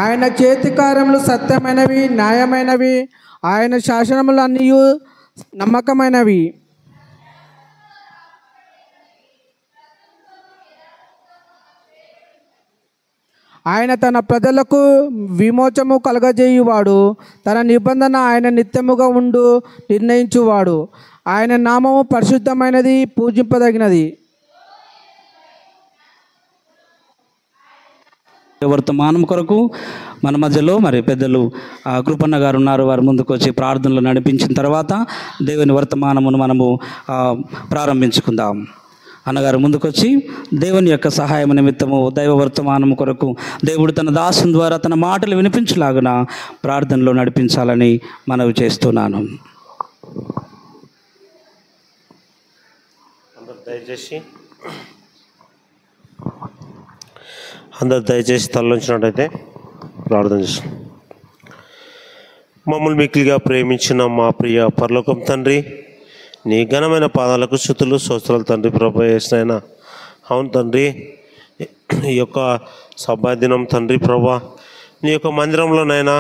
ఆయన చేతి కార్యములు సత్యమైనవి, న్యాయమైనవి. ఆయన శాసనములు అన్నీ నమ్మకమైనవి. ఆయన తన ప్రజలకు విమోచము కలగజేయువాడు. తన నిబంధన ఆయన నిత్యముగా ఉండు నిర్ణయించువాడు. ఆయన నామము పరిశుద్ధమైనది, పూజింపదగినది. వర్తమానం కొరకు మన మధ్యలో మరి పెద్దలు కృపన్న గారు ఉన్నారు. వారు ముందుకు వచ్చి ప్రార్థనలు నడిపించిన తర్వాత దేవుని వర్తమానమును మనము ప్రారంభించుకుందాం. అన్నగారు ముందుకొచ్చి దేవుని యొక్క సహాయం నిమిత్తము దైవ వర్తమానం కొరకు దేవుడు తన దాసుని ద్వారా తన మాటలు వినిపించలాగున ప్రార్థనలో నడిపించాలని మనవి చేస్తున్నాను. అందరు దయచేసి తలలోంచినట్టయితే ప్రార్థన చేస్తాం. మమ్మల్ని మిక్కిలిగా ప్రేమించిన మా ప్రియ పరలోకం తండ్రి, నీ ఘనమైన పాదాలకు స్తుతులు స్తోత్రాలు తండ్రి. ప్రభు యేసయ్యా, అవును తండ్రి, ఈ యొక్క సభా దినం తండ్రి ప్రభా, నీ యొక్క మందిరంలోనైనా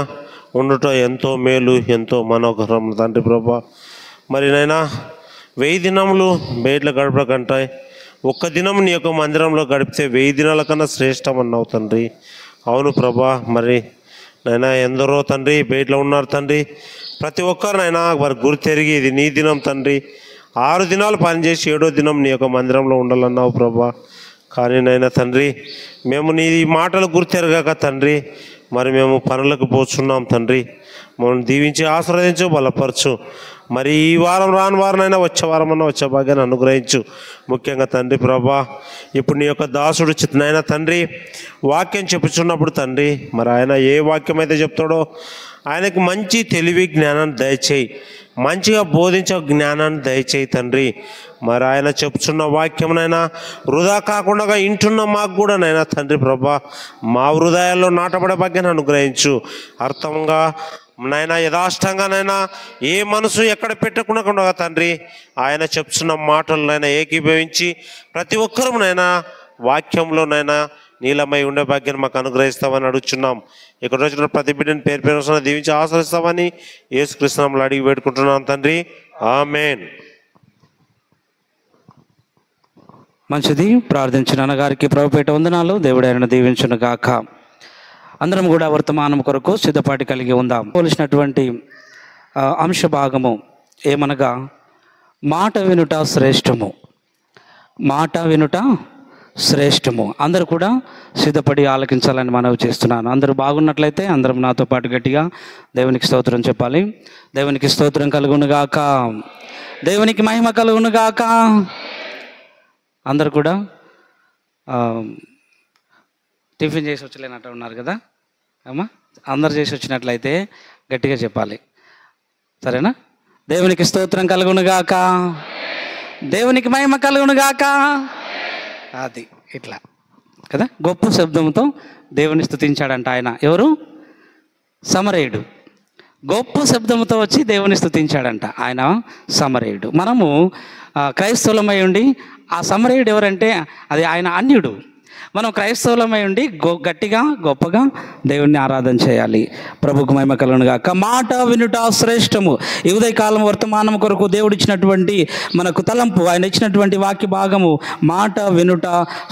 ఉండుట ఎంతో మేలు, ఎంతో మనోహరం తండ్రి ప్రభా. మరి నైనా 1000 దినములు బయటలో గడప కంటే ఒక్క దినం నీ యొక్క మందిరంలో గడిపితే 1000 దినాల కన్నా శ్రేష్టం అన్నావు తండ్రి. అవును ప్రభా, మరి నైనా ఎందరో తండ్రి బయటలో ఉన్నారు తండ్రి. ప్రతి ఒక్కరినైనా వారి గురి తిరిగి ఇది నీ దినం తండ్రి. 6 దినాలు పనిచేసి 7వ దినం నీ యొక్క మందిరంలో ఉండాలన్నావు ప్రభా. కానీ నైనా తండ్రి, మేము నీ మాటలు గుర్తెరగాక తండ్రి మరి మేము పనులకు పోచున్నాం తండ్రి. మమ్మల్ని దీవించి ఆశీర్వదించు, బలపరచు. మరి ఈ వారం రాని వారనైనా వచ్చే వారమన్నా వచ్చే భాగ్యాన్ని అనుగ్రహించు. ముఖ్యంగా తండ్రి ప్రభా, ఇప్పుడు నీ యొక్క దాసుడు చిత్తనైనా తండ్రి వాక్యం చెప్పుచున్నప్పుడు తండ్రి, మరి ఆయన ఏ వాక్యం అయితే చెప్తాడో ఆయనకి మంచి తెలివి జ్ఞానాన్ని దయచేయి, మంచిగా బోధించే జ్ఞానాన్ని దయచేయి తండ్రి. మరి ఆయన చెప్పుచున్న వాక్యంనైనా వృధా కాకుండా ఇంటున్న మాకు కూడా నైనా తండ్రి ప్రభా మా హృదయాల్లో నాటబడే భాగ్యాన్ని అనుగ్రహించు. అర్థంగా నైనా యథాష్టంగానైనా ఏ మనసు ఎక్కడ పెట్టకుండా తండ్రి ఆయన చెప్తున్న మాటలనైనా ఏకీభవించి ప్రతి ఒక్కరునైనా వాక్యంలోనైనా నీలమై ఉండే భాగ్యాన్ని మాకు అనుగ్రహిస్తామని అడుగుచున్నాం. ఇక్కడ వచ్చిన ప్రతి బిడ్డని పేరు పేరు దీవించి ఆశ్రయిస్తామని యేసుక్రీస్తు నామములో అడిగి వేడుకుంటున్నాం తండ్రి, ఆమేన్. మంచిది. ప్రార్థించిన అన్నగారికి ప్రభుపేట వందనాలు. దేవుడు ఆయన దీవించును గాక. అందరం కూడా వర్తమానం కొరకు సిద్ధపాటి కలిగి ఉందాం. పోలిసినటువంటి అంశ భాగము ఏమనగా మాట వినుట శ్రేష్టము. మాట వినుట శ్రేష్టము. అందరూ కూడా సిద్ధపడి ఆలకించాలని మనవి చేస్తున్నాను. అందరూ బాగున్నట్లయితే అందరం నాతో పాటు గట్టిగా దేవునికి స్తోత్రం చెప్పాలి. దేవునికి స్తోత్రం కలుగునుగాక, దేవునికి మహిమ కలుగునుగాక. అందరు కూడా టిఫిన్ చేసి వచ్చలేనట్టు ఉన్నారు కదా అమ్మా. అందరు చేసి వచ్చినట్లయితే గట్టిగా చెప్పాలి, సరేనా? దేవునికి స్తోత్రం కలుగునుగాక, దేవునికి మహిమ కలుగునుగాక. అది ఇట్లా కదా, గొప్ప శబ్దంతో దేవుని స్తుతించాడంట ఆయన. ఎవరు? సమరయుడు. గొప్ప శబ్దంతో వచ్చి దేవుని స్తుతించాడంట ఆయన సమరయుడు. మనము క్రైస్తవులమై ఉండి ఆ సమరయుడు ఎవరంటే అది ఆయన అన్యుడు. మనం క్రైస్తవులమై ఉండి గట్టిగా గొప్పగా దేవుణ్ణి ఆరాధన చేయాలి. ప్రభుకు మహిమ కలుగునుగాక. మాట వినుట శ్రేష్టము. ఈ ఉదయకాలం వర్తమానం కొరకు దేవుడిచ్చినటువంటి మనకు తలంపు, ఆయన ఇచ్చినటువంటి వాక్య భాగము మాట వినుట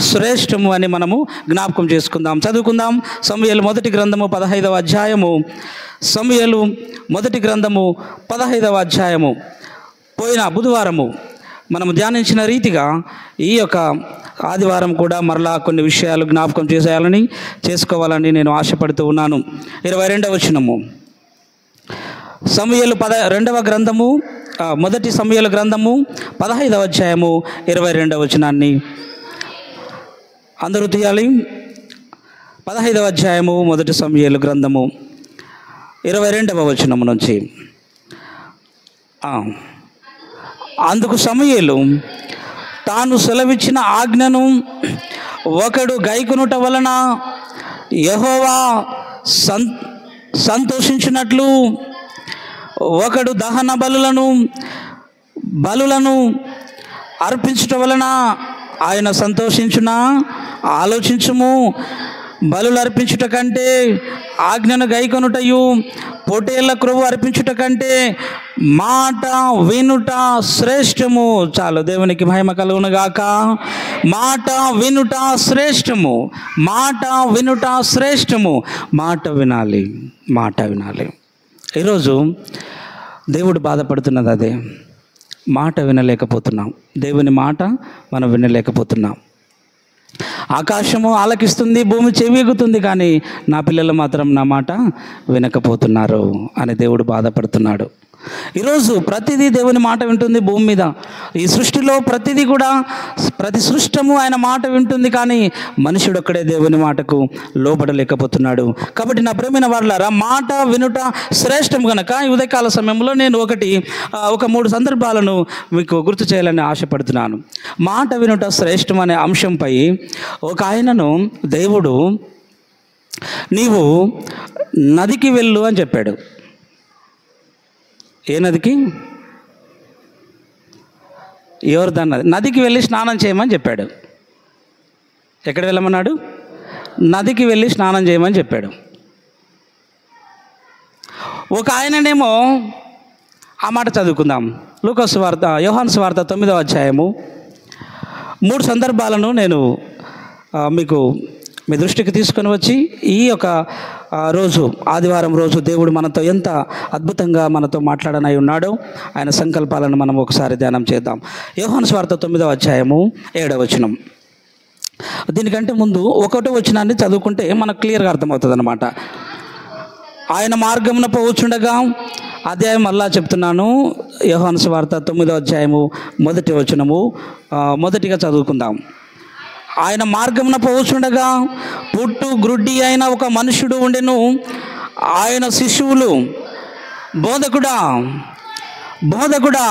శ్రేష్టము అని మనము జ్ఞాపకం చేసుకుందాం. చదువుకుందాం. సమూయేలు మొదటి గ్రంథము 15వ అధ్యాయము. సమూయేలు మొదటి గ్రంథము 15వ అధ్యాయము. పోయిన బుధవారము మనము ధ్యానించిన రీతిగా ఈ యొక్క ఆదివారం కూడా మరలా కొన్ని విషయాలు జ్ఞాపకం చేసుకోవాలని నేను ఆశపడుతూ ఉన్నాను. 22వ వచనము సమూయేలు 2వ గ్రంథము, మొదటి సమూయేలు గ్రంథము 15వ అధ్యాయము 22వ వచనాన్ని అందరూ తీయాలి. 15వ అధ్యాయము మొదటి సమూయేలు గ్రంథము 22వ వచనము నుంచి. అందుకు సమూయేలు తాను సెలవిచ్చిన ఆజ్ఞను ఒకడు గైకొనుట వలన యెహోవా సంతోషించినట్లు ఒకడు దహన బలులను అర్పించుట వలన ఆయన సంతోషించునా? ఆలోచించుము. బలులు అర్పించుట కంటే ఆజ్ఞను గైకొనుటయు, పొటేళ్ల క్రొవ్వు అర్పించుట కంటే మాట వినుట శ్రేష్టము. చాలు, దేవునికి మహిమ కలుగును గాక. మాట వినుట శ్రేష్టము, మాట వినుట శ్రేష్టము. మాట వినాలి, మాట వినాలి. ఈరోజు దేవుడు బాధపడుతున్నది అదే, మాట వినలేకపోతున్నాం. దేవుని మాట మనం వినలేకపోతున్నాం. ఆకాశము ఆలకిస్తుంది, భూమి చెవిగుతుంది, కానీ నా పిల్లలు మాత్రం నా మాట వినకపోతున్నారు అని దేవుడు బాధపడుతున్నాడు. ఈరోజు ప్రతిదీ దేవుని మాట వింటుంది భూమి మీద. ఈ సృష్టిలో ప్రతిదీ కూడా, ప్రతి సృష్టము ఆయన మాట వింటుంది, కానీ మనుషుడు ఒక్కడే దేవుని మాటకు లోబడలేకపోతున్నాడు. కాబట్టి నా ప్రియమైన వారలారా, మాట వినుట శ్రేష్టం కనుక ఈ ఉదయకాల సమయంలో నేను ఒక 3 సందర్భాలను మీకు గుర్తు చేయాలని ఆశపడుతున్నాను. మాట వినుట శ్రేష్టం అనే అంశంపై ఒక ఆయనను దేవుడు నీవు నదికి వెళ్ళు అని చెప్పాడు. ఏ నదికి? యోర్దాను నది. నదికి వెళ్ళి స్నానం చేయమని చెప్పాడు. ఎక్కడ వెళ్ళమన్నాడు? నదికి వెళ్ళి స్నానం చేయమని చెప్పాడు. ఒక ఆయననేమో, ఆ మాట చదువుకుందాం. లూకా సువార్త, యోహాను సువార్త 9వ అధ్యాయము 3 సందర్భాలను నేను మీకు మీ దృష్టికి తీసుకొని వచ్చి ఈ యొక్క రోజు, ఆదివారం రోజు దేవుడు మనతో ఎంత అద్భుతంగా మనతో మాట్లాడనై ఉన్నాడో ఆయన సంకల్పాలను మనం ఒకసారి ధ్యానం చేద్దాం. యోహాను సువార్త 9వ అధ్యాయము 7వ వచనం. దీనికంటే ముందు 1వ వచనాన్ని చదువుకుంటే మనకు క్లియర్గా అర్థమవుతుంది అన్నమాట. ఆయన మార్గమున పోవచ్చుండగా, అధ్యాయం మళ్ళా చెప్తున్నాను, యోహాను సువార్త 9వ అధ్యాయము 1వ వచనము మొదటిగా చదువుకుందాం. ఆయన మార్గమున పోవచ్చుండగా పుట్టు గ్రుడ్డి అయిన ఒక మనుషుడు ఉండెను. ఆయన శిష్యువులు, బోధకుడా, బోధకుడా,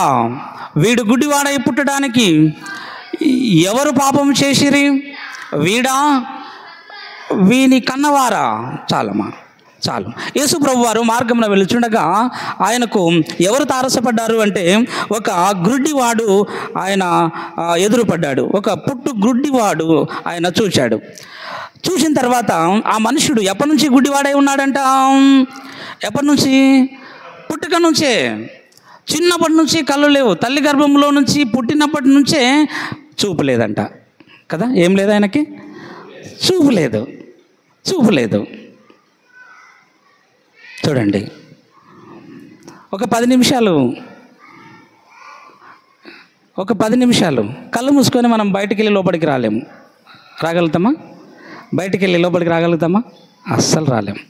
వీడు గుడ్డివాడై పుట్టడానికి ఎవరు పాపం చేసిరి? వీడా, వీని కన్నవారా? చాలమ్మా, చాలు. యేసు ప్రభు వారు మార్గంలో వెళుచుండగా ఆయనకు ఎవరు తారసపడ్డారు అంటే, ఒక గ్రుడ్డివాడు ఆయన ఎదురుపడ్డాడు. ఒక పుట్టు గ్రుడ్డివాడు ఆయన చూశాడు. చూసిన తర్వాత ఆ మనుషుడు ఎప్పటి నుంచి గుడ్డివాడై ఉన్నాడంట? ఎప్పటి నుంచి? పుట్టుక నుంచే. చిన్నప్పటి నుంచి కళ్ళు లేవు. తల్లి గర్భంలో నుంచి పుట్టినప్పటి నుంచే చూపు లేదంట కదా. ఏం లేదు ఆయనకి? చూపు లేదు, చూపు లేదు. చూడండి, ఒక 10 నిమిషాలు కళ్ళు మూసుకొని మనం బయటికి వెళ్ళి లోపలికి రాలేము. రాగలుగుతామా? బయటికి వెళ్ళి లోపలికి రాగలుగుతామా? అస్సలు రాలేము.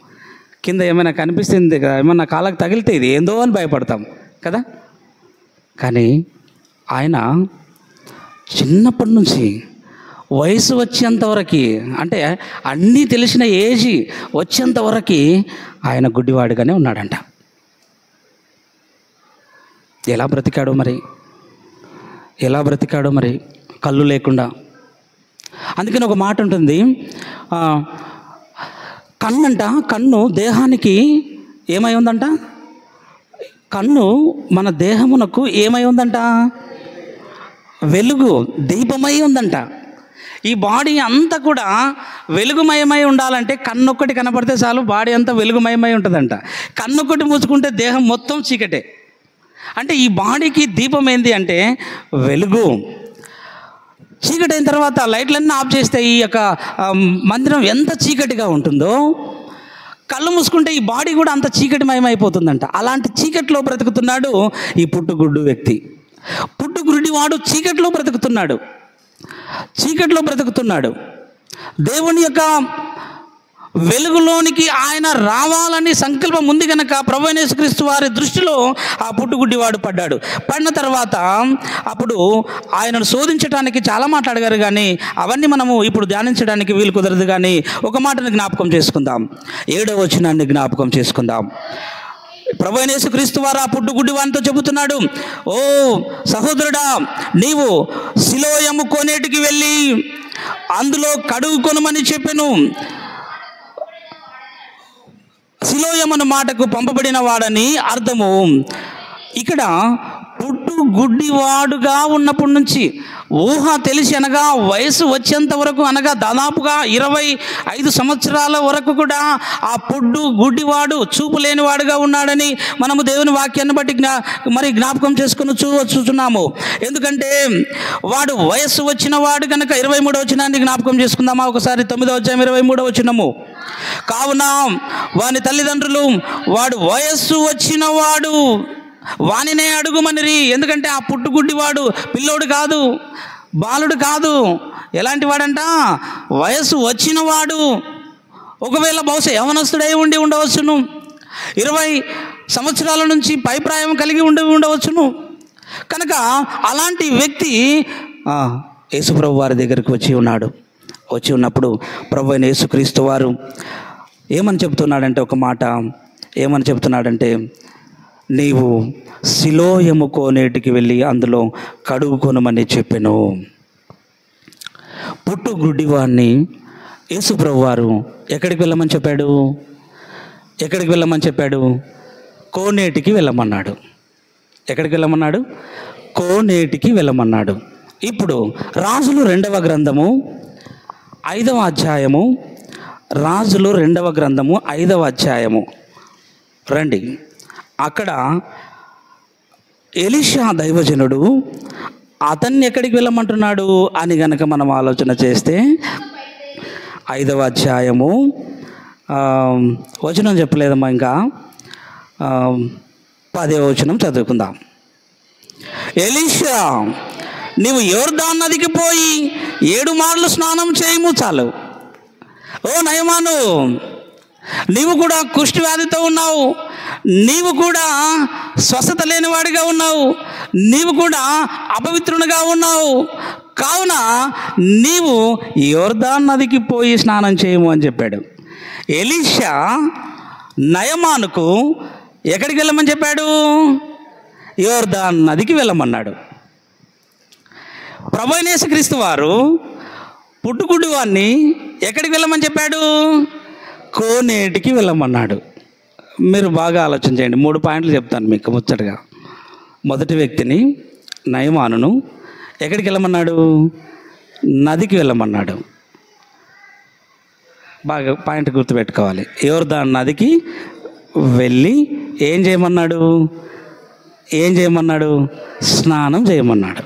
కింద ఏమైనా కనిపిస్తుంది కదా, ఏమన్నా కాళ్ళకు తగిలితే ఇది ఏందో అని భయపడతాం కదా. కానీ ఆయన చిన్నప్పటి నుంచి వయసు వచ్చేంతవరకు, అంటే అన్నీ తెలిసిన ఏజ్ వచ్చేంతవరకు ఆయన గుడ్డివాడుగానే ఉన్నాడంట. ఎలా బ్రతికాడో మరి, ఎలా బ్రతికాడో మరి, కళ్ళు లేకుండా. అందుకని ఒక మాట ఉంటుంది, కన్ను దేహానికి ఏమై ఉందంట? కన్ను మన దేహమునకు ఏమై ఉందంట? వెలుగు, దీపమై ఉందంట. ఈ బాడీ అంతా కూడా వెలుగుమయమై ఉండాలంటే కన్నొక్కటి కనపడితే చాలు, బాడీ అంతా వెలుగుమయమై ఉంటుందంట. కన్నొక్కటి మూసుకుంటే దేహం మొత్తం చీకటే. అంటే ఈ బాడీకి దీపం ఏంది అంటే వెలుగు. చీకటి అయిన తర్వాత లైట్లన్నీ ఆఫ్ చేస్తే ఈ యొక్క మందిరం ఎంత చీకటిగా ఉంటుందో, కళ్ళు మూసుకుంటే ఈ బాడీ కూడా అంత చీకటిమయమైపోతుందంట. అలాంటి చీకటిలో బ్రతుకుతున్నాడు ఈ పుట్టుగుడ్డు వ్యక్తి. పుట్టుగుడ్డి వాడు చీకటిలో బ్రతుకుతున్నాడు, చీకటిలో బ్రతుకుతున్నాడు. దేవుని యొక్క వెలుగులోనికి ఆయన రావాలని సంకల్పం ఉంది కనుక ప్రభువైన యేసుక్రీస్తు వారి దృష్టిలో ఆ పుట్టుగుడ్డివాడు పడ్డాడు. పడిన తర్వాత అప్పుడు ఆయనను శోధించడానికి చాలా మాట్లాడగారు, కానీ అవన్నీ మనము ఇప్పుడు ధ్యానించడానికి వీలు కుదరదు. కానీ ఒక మాటను జ్ఞాపకం చేసుకుందాం, 7వ వచనాన్ని జ్ఞాపకం చేసుకుందాం. ప్రభువైన యేసుక్రీస్తు వారు ఆ పుట్టుగుడ్డివానితో చెబుతున్నాడు, ఓ సహోదరుడా, నీవు సిలోయము కోనేటికి వెళ్ళి అందులో కడుగుకొనమని చెప్పెను. సిలోయమను మాటకు పంపబడిన వాడని అర్థము. ఇక్కడ పుట్టు గుడ్డివాడుగా ఉన్నప్పటి నుంచి ఊహ తెలిసి అనగా వయసు వచ్చేంత వరకు అనగా దాదాపుగా 25 సంవత్సరాల వరకు కూడా ఆ పుట్టు గుడ్డివాడు చూపు లేనివాడుగా ఉన్నాడని మనము దేవుని వాక్యాన్ని బట్టి జ్ఞాపకం చేసుకుని చూస్తున్నాము. ఎందుకంటే వాడు వయస్సు వచ్చిన వాడు కనుక 23వ వచనాన్ని జ్ఞాపకం చేసుకుందామా ఒకసారి. 9వ అధ్యాయం 23వ వచనము. కావున వాని తల్లిదండ్రులు వాడు వయస్సు వచ్చిన వాడు వానినే అడుగుమనిరి. ఎందుకంటే ఆ పుట్టుగుడ్డివాడు పిల్లోడు కాదు, బాలుడు కాదు. ఎలాంటి వాడంట? వయస్సు వచ్చినవాడు. ఒకవేళ బహుశా యవనస్తుడై ఉండవచ్చును, 20 సంవత్సరాల నుంచి పైప్రాయం కలిగి ఉండవచ్చును. కనుక అలాంటి వ్యక్తి యేసుప్రభు వారి దగ్గరికి వచ్చి ఉన్నప్పుడు ప్రభు అయిన యేసుక్రీస్తు వారు ఏమని చెప్తున్నాడంటే, ఒక మాట ఏమని చెప్తున్నాడంటే, నీవు సిలోయము కోనేటికి వెళ్ళి అందులో కడుగుకొనమని చెప్పెను. పుట్టు గుడ్డివాడిని యేసుప్రభు వారు ఎక్కడికి వెళ్ళమని చెప్పాడు? ఎక్కడికి వెళ్ళమని చెప్పాడు? కోనేటికి వెళ్ళమన్నాడు. ఎక్కడికి వెళ్ళమన్నాడు? కోనేటికి వెళ్ళమన్నాడు. ఇప్పుడు రాజులు 2వ గ్రంథము 5వ అధ్యాయము, రాజులు 2వ గ్రంథము 5వ అధ్యాయము రండి. అక్కడ ఎలీషా దైవజనుడు అతన్ని ఎక్కడికి వెళ్ళమంటున్నాడు అని గనక మనం ఆలోచన చేస్తే 5వ అధ్యాయము వచనం చెప్పలేదమ్మా, ఇంకా 10వ వచనం చదువుకుందాం. ఎలీషా, నీవు యోర్దాను నదికి పోయి 7 మార్లు స్నానం చేయము చాలు. ఓ నయమాను, నీవు కూడా కుష్టి వ్యాధితో ఉన్నావు, నీవు కూడా స్వస్థత లేనివాడిగా ఉన్నావు, నీవు కూడా అపవిత్రునిగా ఉన్నావు, కావున నీవు యోర్దాను నదికి పోయి స్నానం చేయము అని చెప్పాడు. ఎలీషా నయమానుకు ఎక్కడికి వెళ్ళమని చెప్పాడు? యోర్దాను నదికి వెళ్ళమన్నాడు. ప్రభువైన యేసుక్రీస్తు వారు పుట్టుగుడ్డి వాడిని ఎక్కడికి వెళ్ళమని చెప్పాడు? కోనేటికి వెళ్ళమన్నాడు. మీరు బాగా ఆలోచన చేయండి. 3 పాయింట్లు చెప్తాను మీకు ముచ్చటగా. మొదటి వ్యక్తిని నయమానును ఎక్కడికి వెళ్ళమన్నాడు? నదికి వెళ్ళమన్నాడు. బాగా పాయింట్ గుర్తుపెట్టుకోవాలి. యోర్దాను నదికి వెళ్ళి ఏం చేయమన్నాడు? స్నానం చేయమన్నాడు.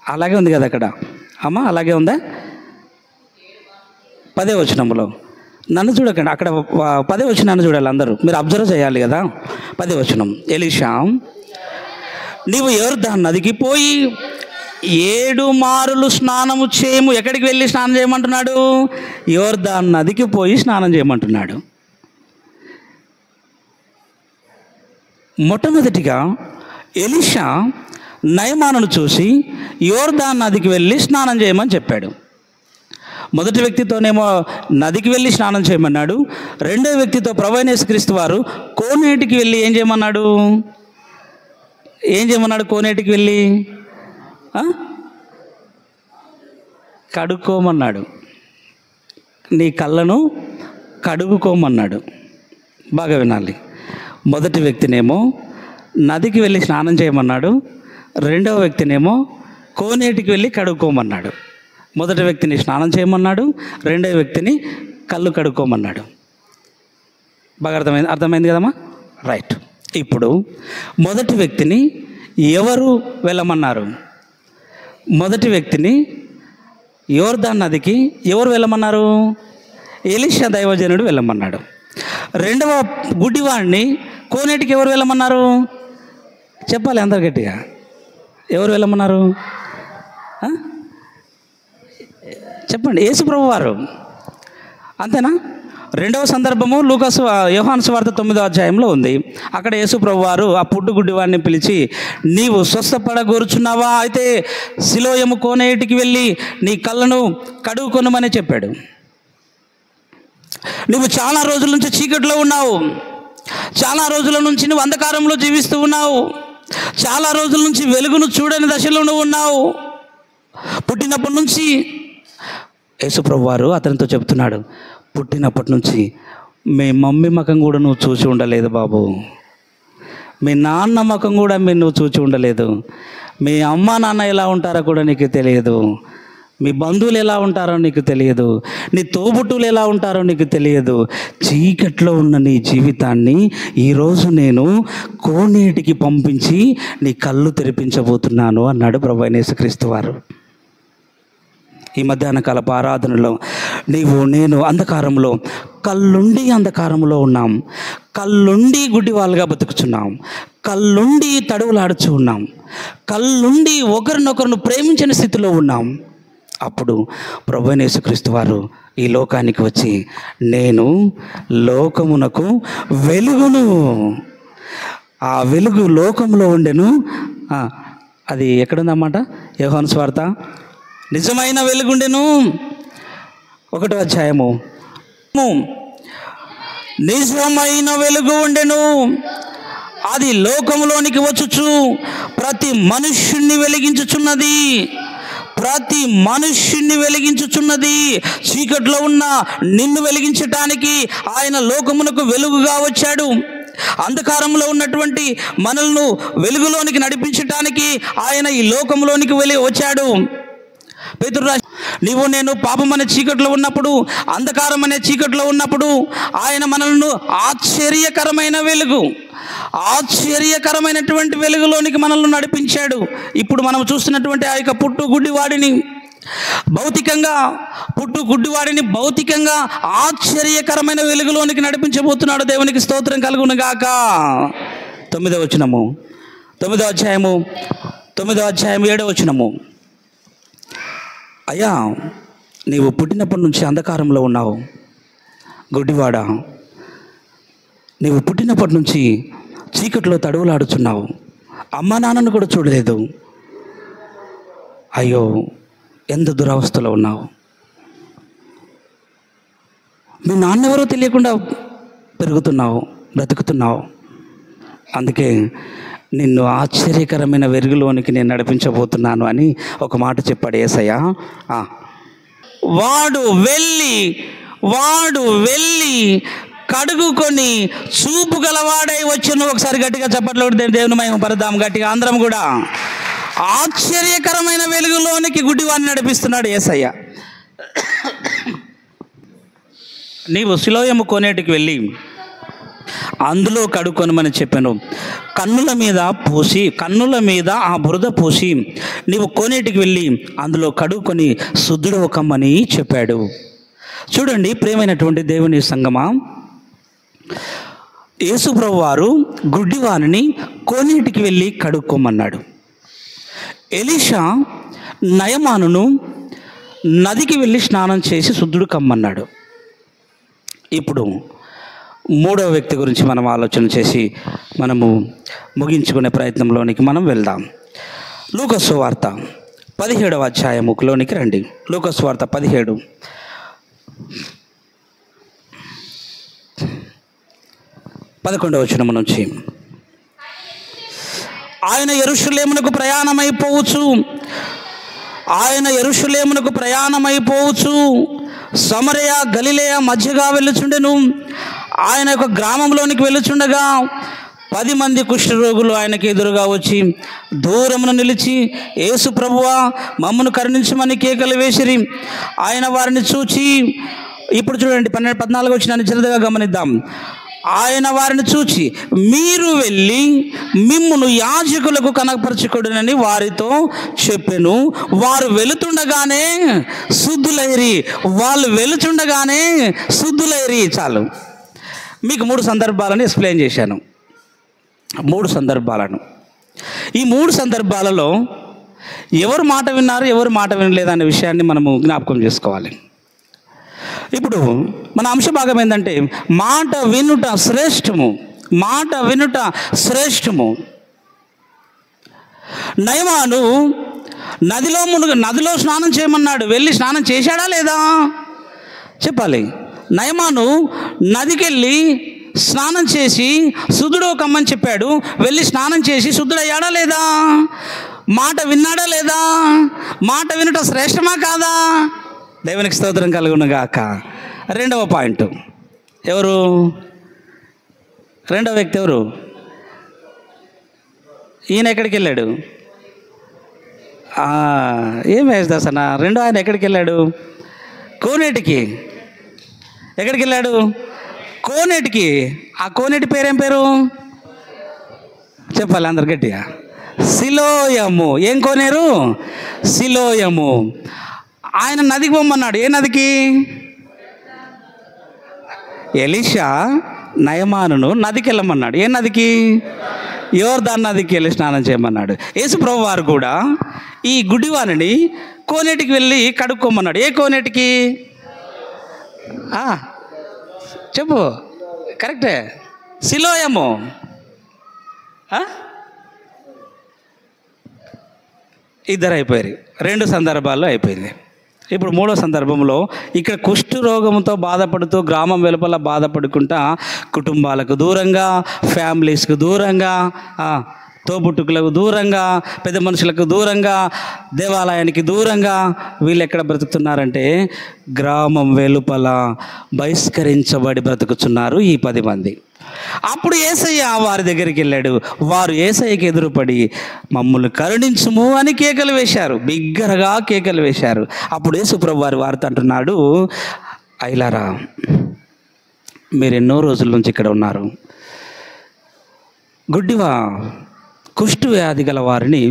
అలాగే ఉంది కదా అక్కడ అమ్మా, అలాగే ఉందా? 10వ వచనంలో నన్ను చూడకండి, అక్కడ 10వ వచనాన్ని చూడాలి అందరూ, మీరు అబ్జర్వ్ చేయాలి కదా. 10వ వచనం. ఎలీషా, నీవు యోర్దాను నదికి పోయి 7 మారులు స్నానము చేయము. ఎక్కడికి వెళ్ళి స్నానం చేయమంటున్నాడు? యోర్దాను నదికి పోయి స్నానం చేయమంటున్నాడు. మొట్టమొదటిగా ఎలీషా నయమానును చూసి యోర్దాను నదికి వెళ్ళి స్నానం చేయమని చెప్పాడు. మొదటి వ్యక్తితోనేమో నదికి వెళ్ళి స్నానం చేయమన్నాడు. రెండో వ్యక్తితో ప్రభువైన యేసుక్రీస్తు వారు కోనేటికి వెళ్ళి ఏం చేయమన్నాడు? కోనేటికి వెళ్ళి కడుక్కోమన్నాడు. నీ కళ్ళను కడుగుకోమన్నాడు. బాగా వినాలి. మొదటి వ్యక్తినేమో నదికి వెళ్ళి స్నానం చేయమన్నాడు. రెండవ వ్యక్తినేమో కోనేటికి వెళ్ళి కడుక్కోమన్నాడు. మొదటి వ్యక్తిని స్నానం చేయమన్నాడు, రెండవ వ్యక్తిని కళ్ళు కడుక్కోమన్నాడు. బాగా అర్థమైంది కదమ్మా? రైట్. ఇప్పుడు మొదటి వ్యక్తిని ఎవరు వెళ్ళమన్నారు? మొదటి వ్యక్తిని యోర్దాను నదికి ఎవరు వెళ్ళమన్నారు? ఎలీషా దైవజనుడు వెళ్ళమన్నాడు. రెండవ గుడ్డివాడిని కోనేటికి ఎవరు వెళ్ళమన్నారు? చెప్పాలి అందరు గట్టిగా. ఎవరు వెళ్ళమన్నారు? చెప్పండి. యేసుప్రభు వారు. అంతేనా? రెండవ సందర్భము యోహాను సువార్త 9వ అధ్యాయంలో ఉంది. అక్కడ యేసుప్రభు వారు ఆ పుట్టుగుడ్డి వాడిని పిలిచి, నీవు స్వస్థపడగోరుచున్నావా? అయితే సిలోయము కోనేటికి వెళ్ళి నీ కళ్ళను కడుగుకొనమని చెప్పాడు. నువ్వు చాలా రోజుల నుంచి చీకట్లో ఉన్నావు, చాలా రోజుల నుంచి నువ్వు అంధకారంలో జీవిస్తూ ఉన్నావు, చాలా రోజుల నుంచి వెలుగును చూడని దశలో నువ్వు ఉన్నావు. పుట్టినప్పటి నుంచి యేసుప్రభు వారు అతనితో చెప్తున్నాడు, పుట్టినప్పటి నుంచి మీ మమ్మీ ముఖం కూడా నువ్వు చూసి ఉండలేదు బాబు, మీ నాన్న ముఖం కూడా నువ్వు చూసి ఉండలేదు, మీ అమ్మ నాన్న ఎలా ఉంటారో కూడా నీకు తెలియదు, మీ బంధువులు ఎలా ఉంటారో నీకు తెలియదు, నీ తోబుట్టువులు ఎలా ఉంటారో నీకు తెలియదు. చీకట్లో ఉన్న నీ జీవితాన్ని ఈరోజు నేను కోనేటికి పంపించి నీ కళ్ళు తెరిపించబోతున్నాను అన్నాడు ప్రభువైన యేసుక్రీస్తు వారు. ఈ మధ్యాహ్న కాలపు ఆరాధనలో నీవు నేను అంధకారంలో కళ్ళుండి అంధకారంలో ఉన్నాం, కళ్ళుండి గుడ్డివాళ్ళుగా బతుకుచున్నాం, కళ్ళుండి తడువులాడుచు ఉన్నాం, కళ్ళుండి ఒకరినొకరును ప్రేమించిన స్థితిలో ఉన్నాం. అప్పుడు ప్రభువైన యేసుక్రీస్తు వారు ఈ లోకానికి వచ్చి నేను లోకమునకు వెలుగును, ఆ వెలుగు లోకంలో ఉండెను. అది ఎక్కడుందన్నమాట? యోహాను సువార్త నిజమైన వెలుగుండెను 1వ అధ్యాయము. నిజమైన వెలుగు ఉండెను, అది లోకంలోనికి వచ్చుచు ప్రతి మనుష్యుణ్ణి వెలిగించుచున్నది, ప్రతి మనుష్యుణ్ణి వెలిగించుచున్నది. చీకట్లో ఉన్న నిన్ను వెలిగించటానికి ఆయన లోకమునకు వెలుగుగా వచ్చాడు. అంధకారంలో ఉన్నటువంటి మనల్ని వెలుగులోనికి నడిపించటానికి ఆయన ఈ లోకంలోనికి వచ్చాడు. పేతురు నీవు నేను పాపం అనే చీకట్లో ఉన్నప్పుడు, అంధకారం అనే చీకట్లో ఉన్నప్పుడు ఆయన మనల్ని ఆశ్చర్యకరమైన వెలుగు, ఆశ్చర్యకరమైనటువంటి వెలుగులోనికి మనల్ని నడిపించాడు. ఇప్పుడు మనం చూస్తున్నటువంటి ఆ యొక్క పుట్టుగుడ్డివాడిని భౌతికంగా, పుట్టుగుడ్డివాడిని భౌతికంగా ఆశ్చర్యకరమైన వెలుగులోనికి నడిపించబోతున్నాడు. దేవునికి స్తోత్రం కలుగును గాక. 9వ వచనము, 9వ అధ్యాయము 7వ వచనము. అయ్యా, నీవు పుట్టినప్పటి నుంచి అంధకారంలో ఉన్నావు గుడ్డివాడా, నీవు పుట్టినప్పటి నుంచి చీకట్లో తడువులాడుచున్నావు, అమ్మ నాన్నను కూడా చూడలేదు. అయ్యో, ఎంత దురవస్థలో ఉన్నావు. మీ నాన్నెవరో తెలియకుండా పెరుగుతున్నావు, బ్రతుకుతున్నావు. అందుకే నిన్ను ఆశ్చర్యకరమైన వెలుగులోనికి నేను నడిపించబోతున్నాను అని ఒక మాట చెప్పాడు యేసయ్య. వాడు వెళ్ళి కడుగుకొని చూపు గలవాడై వచ్చును. ఒకసారి గట్టిగా చప్పట్లు కొడితే దేవుని మహిమ పరదాం గట్టిగా అందరం కూడా. ఆశ్చర్యకరమైన వెలుగులోనికి గుడ్డివాడిని నడిపిస్తున్నాడు యేసయ్య. నీవు సిలోయము కోనేటికి వెళ్ళి అందులో కడుక్కొనమని చెప్పాను. కన్నుల మీద ఆ బురద పూసి నీవు కోనేటికి వెళ్ళి అందులో కడుక్కొని శుద్ధుడు కమ్మని చెప్పాడు. చూడండి ప్రియమైనటువంటి దేవుని సంగమా, యేసుప్రభు వారు గుడ్డివారిని కోనేటికి వెళ్ళి కడుక్కోమన్నాడు. ఎలీషా నయమానును నదికి వెళ్ళి స్నానం చేసి శుద్ధుడు కమ్మన్నాడు. ఇప్పుడు 3వ వ్యక్తి గురించి మనం ఆలోచన చేసి మనము ముగించుకునే ప్రయత్నంలోనికి మనం వెళ్దాం. లూకా సువార్త 17వ అధ్యాయములోనికి రండి. లూకా సువార్త 17 11వ వచనము నుంచి. ఆయన యెరూషలేమునకు ప్రయాణమైపోవచ్చు సమరయ గలిలయ మధ్యగా వెళ్ళుచుండెను. ఆయన యొక్క గ్రామంలోనికి వెళ్ళుచుండగా 10 మంది కుష్ఠరోగులు ఆయనకి ఎదురుగా వచ్చి దూరమున నిలిచి, యేసు ప్రభువా, మమ్మను కరుణించమని కేకలు వేసిరి. ఆయన వారిని చూచి, ఇప్పుడు చూడండి 14 వచ్చిన శ్రద్ధగా గమనిద్దాం. ఆయన వారిని చూచి, మీరు వెళ్ళి మిమ్మును యాజకులకు కనపరచుకొడునని వారితో చెప్పెను. వారు వెళుతుండగానే శుద్ధులైరి. చాలు, మీకు 3 సందర్భాలను ఎక్స్ప్లెయిన్ చేశాను. 3 సందర్భాలను. ఈ 3 సందర్భాలలో ఎవరు మాట విన్నారు, ఎవరు మాట వినలేదు అనే విషయాన్ని మనము జ్ఞాపకం చేసుకోవాలి. ఇప్పుడు మన అంశ భాగం ఏంటంటే మాట వినుట శ్రేష్టము. నయమాను నదిలో స్నానం చేయమన్నాడు. వెళ్ళి స్నానం చేశాడా లేదా చెప్పాలి. నయమాను నదికి వెళ్ళి స్నానం చేసి శుద్ధుడు కమ్మని చెప్పాడు. వెళ్ళి స్నానం చేసి శుద్ధుడయ్యాడా లేదా? మాట విన్నాడా లేదా? మాట వినుట శ్రేష్టమా కాదా? దేవునికి స్తోత్రం కలుగును గాక. 2వ పాయింట్ ఎవరు? 2వ వ్యక్తి ఎవరు? ఈయన ఎక్కడికి వెళ్ళాడు? ఏం యేసుదాస్ అన్న, రెండో ఆయన ఎక్కడికి వెళ్ళాడు? కోనేటికి. ఎక్కడికి వెళ్ళాడు? కోనేటికి. ఆ కోనేటి పేరేం పేరు చెప్పాలి అందరు గట్టిగా? సిలోయము. ఏం కోనేరు? సిలోయము. ఆయన నదికి పొమ్మన్నాడు. ఏ నదికి? ఎలీషా నయమానును నదికి వెళ్ళమన్నాడు. ఏ నదికి? యోర్దాను నదికి వెళ్ళి స్నానం చేయమన్నాడు. యేసు ప్రభు వారు కూడా ఈ గుడ్డివానిని కోనేటికి వెళ్ళి కడుక్కోమన్నాడు. ఏ కోనేటికి? చెప్పు, కరెక్టే, సిలోయము. ఇద్దరు అయిపోయారు. 2 సందర్భాల్లో అయిపోయింది. ఇప్పుడు 3వ సందర్భంలో ఇక్కడ కుష్టు రోగంతో బాధపడుతూ గ్రామం వెలుపల బాధపడుకుంటా కుటుంబాలకు దూరంగా, ఫ్యామిలీస్కు దూరంగా, తోబుట్టుకులకు దూరంగా, పెద్ద మనుషులకు దూరంగా, దేవాలయానికి దూరంగా వీళ్ళు ఎక్కడ బ్రతుకుతున్నారంటే గ్రామం వెలుపల బహిష్కరించబడి బ్రతుకుతున్నారు ఈ 10 మంది. అప్పుడు యేసయ్య వారి దగ్గరికి వెళ్ళాడు. వారు యేసయ్యకి ఎదురుపడి మమ్మల్ని కరుణించుము అని కేకలు వేశారు, బిగ్గరగా కేకలు వేశారు. అప్పుడు యేసు ప్రభు వారితో అంటున్నాడు, ఐలారా, మీరు ఎన్నో రోజుల నుంచి ఇక్కడ ఉన్నారు. గుడ్డివా, కుష్టు వ్యాధి గల వారిని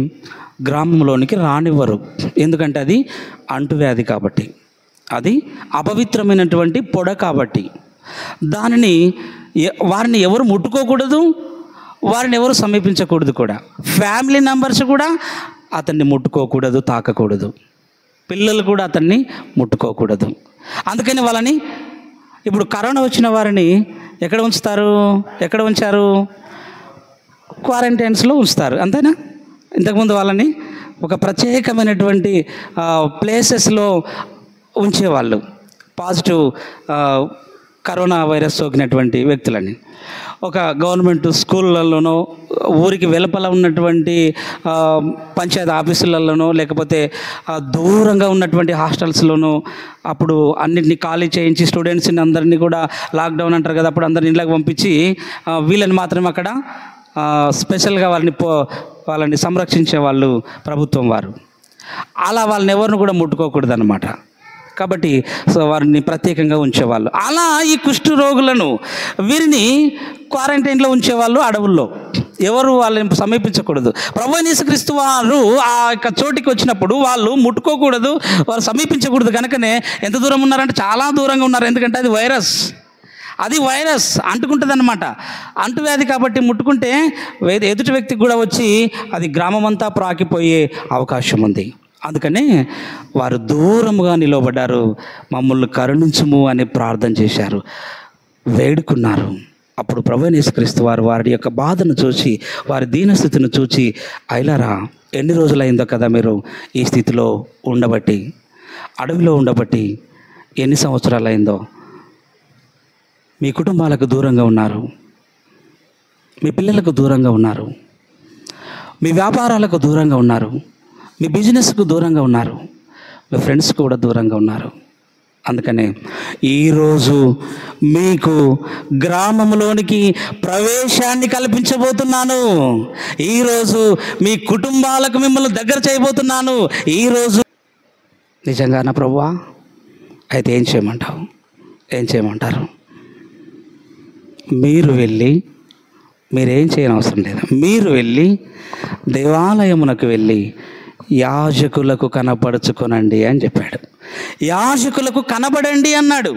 గ్రామంలోనికి రానివ్వరు. ఎందుకంటే అది అంటువ్యాధి కాబట్టి, అది అపవిత్రమైనటువంటి పొడ కాబట్టి వారిని ఎవరు ముట్టుకోకూడదు, వారిని ఎవరు సమీపించకూడదు కూడా. ఫ్యామిలీ మెంబర్స్ కూడా అతన్ని ముట్టుకోకూడదు, తాకకూడదు. పిల్లలు కూడా అతన్ని ముట్టుకోకూడదు. అందుకని వాళ్ళని ఇప్పుడు కరోనా వచ్చిన వారిని ఎక్కడ ఉంచుతారు? ఎక్కడ ఉంచారు? క్వారంటైన్స్లో ఉంచుతారు, అంతేనా? ఇంతకుముందు వాళ్ళని ఒక ప్రత్యేకమైనటువంటి ప్లేసెస్లో ఉంచేవాళ్ళు, పాజిటివ్ కరోనా వైరస్ సోకినటువంటి వ్యక్తులని. ఒక గవర్నమెంట్ స్కూళ్ళల్లోనో, ఊరికి వెలుపల ఉన్నటువంటి పంచాయతీ ఆఫీసులలోనో, లేకపోతే దూరంగా ఉన్నటువంటి హాస్టల్స్లోనో అప్పుడు అన్నింటినీ ఖాళీ చేయించి స్టూడెంట్స్ని అందరినీ కూడా లాక్డౌన్ అంటారు కదా, అప్పుడు అందరిని ఇళ్ళకి పంపించి వీళ్ళని మాత్రమే అక్కడ స్పెషల్గా వాళ్ళని సంరక్షించే వాళ్ళు ప్రభుత్వం వారు. అలా వాళ్ళని ఎవరిని కూడా ముట్టుకోకూడదు అన్నమాట. కాబట్టి వారిని ప్రత్యేకంగా ఉంచేవాళ్ళు. అలా ఈ కుష్టు రోగులను వీరిని క్వారంటైన్లో ఉంచేవాళ్ళు అడవుల్లో. ఎవరు వాళ్ళని సమీపించకూడదు. ప్రభువైన యేసుక్రీస్తు వారు ఆ యొక్క చోటికి వచ్చినప్పుడు వాళ్ళు ముట్టుకోకూడదు, వారు సమీపించకూడదు. కనుకనే ఎంత దూరం ఉన్నారంటే చాలా దూరంగా ఉన్నారు. ఎందుకంటే అది వైరస్ అంటుకుంటుంది అన్నమాట. అంటువ్యాధి కాబట్టి ముట్టుకుంటే ఎదుటి వ్యక్తికి కూడా వచ్చి అది గ్రామం అంతా ప్రాకిపోయే అవకాశం ఉంది. అందుకనే వారు దూరముగా నిలబడ్డారు, మమ్మల్ని కరుణించుము అని ప్రార్థన చేశారు, వేడుకున్నారు. అప్పుడు ప్రభువైన యేసుక్రీస్తు వారు వారి యొక్క బాధను చూసి, వారి దీనస్థితిని చూసి, ఐలారా, ఎన్ని రోజులైందో కదా మీరు ఈ స్థితిలో ఉండబట్టి, అడవిలో ఉండబట్టి ఎన్ని సంవత్సరాలైందో, మీ కుటుంబాలకు దూరంగా ఉన్నారు, మీ పిల్లలకు దూరంగా ఉన్నారు, మీ వ్యాపారాలకు దూరంగా ఉన్నారు, మీ బిజినెస్కు దూరంగా ఉన్నారు, మీ ఫ్రెండ్స్కి కూడా దూరంగా ఉన్నారు. అందుకనే ఈరోజు మీకు గ్రామంలోనికి ప్రవేశాన్ని కల్పించబోతున్నాను. ఈరోజు మీ కుటుంబాలకు మిమ్మల్ని దగ్గర చేయబోతున్నాను. ఈరోజు నిజంగా నా ప్రభువా, అయితే ఏం చేయమంటారు? మీరేం చేయని అవసరం లేదు. మీరు వెళ్ళి దేవాలయమునకు వెళ్ళి యాజకులకు కనపరుచుకొనండి అని చెప్పాడు. యాజకులకు కనబడండి అన్నాడు.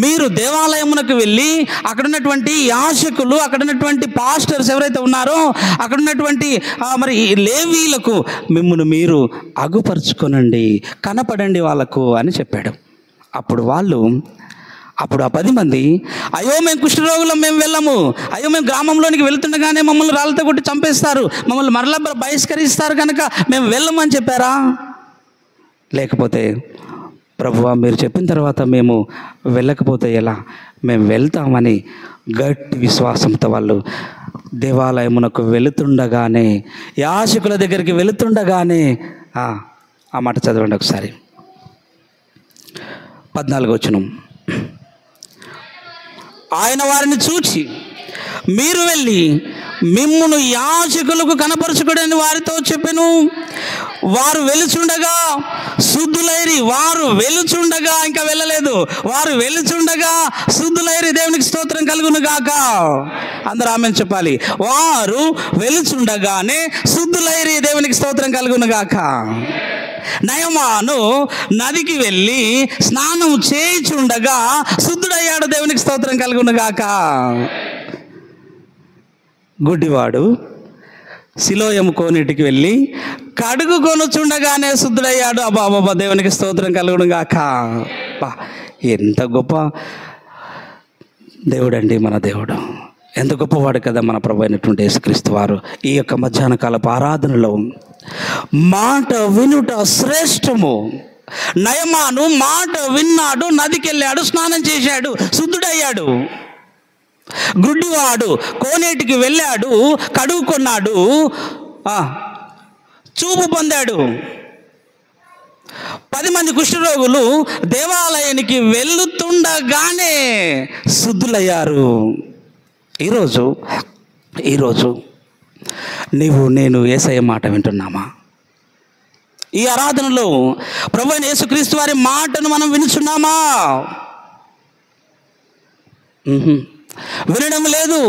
మీరు దేవాలయమునకు వెళ్ళి అక్కడ ఉన్నటువంటి యాజకులు, అక్కడ ఉన్నటువంటి పాస్టర్స్ ఎవరైతే ఉన్నారో, అక్కడ ఉన్నటువంటి మరి లేవీలకు మిమ్మును మీరు అగుపరుచుకొనండి, కనపడండి వాళ్ళకు అని చెప్పాడు. అప్పుడు ఆ 10 మంది, అయ్యో మేము కుష్ఠరోగులం, మేము వెళ్ళము, అయ్యో మేము గ్రామంలోనికి వెళ్తుండగానే మమ్మల్ని రాళ్ళతో కొట్టి చంపేస్తారు, మమ్మల్ని మరలా బహిష్కరిస్తారు కనుక మేము వెళ్ళమని చెప్పారా? లేకపోతే ప్రభువా మీరు చెప్పిన తర్వాత మేము వెళ్ళకపోతే ఎలా, మేము వెళ్తామని గట్టి విశ్వాసంతో వాళ్ళు దేవాలయమునకు వెళుతుండగానే, యాజకుల దగ్గరికి వెళుతుండగానే, ఆ మాట చదవండి ఒకసారి, 14వ వచనం. ఆయన వారిని చూచి, మీరు వెళ్ళి మిమ్మును యాజకులకు కనపరచుకోడని వారితో చెప్పెను. వారు వెలుచుండగా శుద్ధులైరి, వారు వెలుచుండగా, ఇంకా వెళ్ళలేదు, వారు వెలుచుండగా శుద్ధులైరి. దేవునికి స్తోత్రం కలుగును గాక. అందరూ ఆమేన్ చెప్పాలి. వారు వెలుచుండగానే శుద్ధులైరి. దేవునికి స్తోత్రం కలుగును గాక. నయమాను నదికి వెళ్ళి స్నానం చేయుచుండగా శుద్ధుడయ్యాడు. దేవునికి స్తోత్రం కలుగును గాక. గుడ్డివాడు సిలోయము కోనేటికి వెళ్ళి కడుగు కొనుచుండగానే శుద్ధుడయ్యాడు. అబ్బా, దేవునికి స్తోత్రం కలుగును గాక. ఎంత గొప్ప దేవుడండి మన దేవుడు. ఎంత గొప్పవాడు కదా మన ప్రభు అయినటువంటి యేసుక్రీస్తు వారు. ఈ యొక్క మధ్యాహ్న కాలపు ఆరాధనలో మాట వినుట శ్రేష్టము. నయమాను మాట విన్నాడు, నదికి వెళ్ళాడు, స్నానం చేశాడు, శుద్ధుడయ్యాడు. గుడ్డివాడు కోనేటికి వెళ్ళాడు, కడుగుకొన్నాడు, చూపు పొందాడు. 10 మంది కుష్ఠరోగులు దేవాలయానికి వెళ్తుండగానే శుద్ధులయ్యారు. ఈరోజు నీవు నేను యేసయ్య మాట వింటున్నామా? ఈ ఆరాధనలో ప్రభువైన యేసుక్రీస్తు వారి మాటను మనం వినుచున్నామా? వినడం లేదు.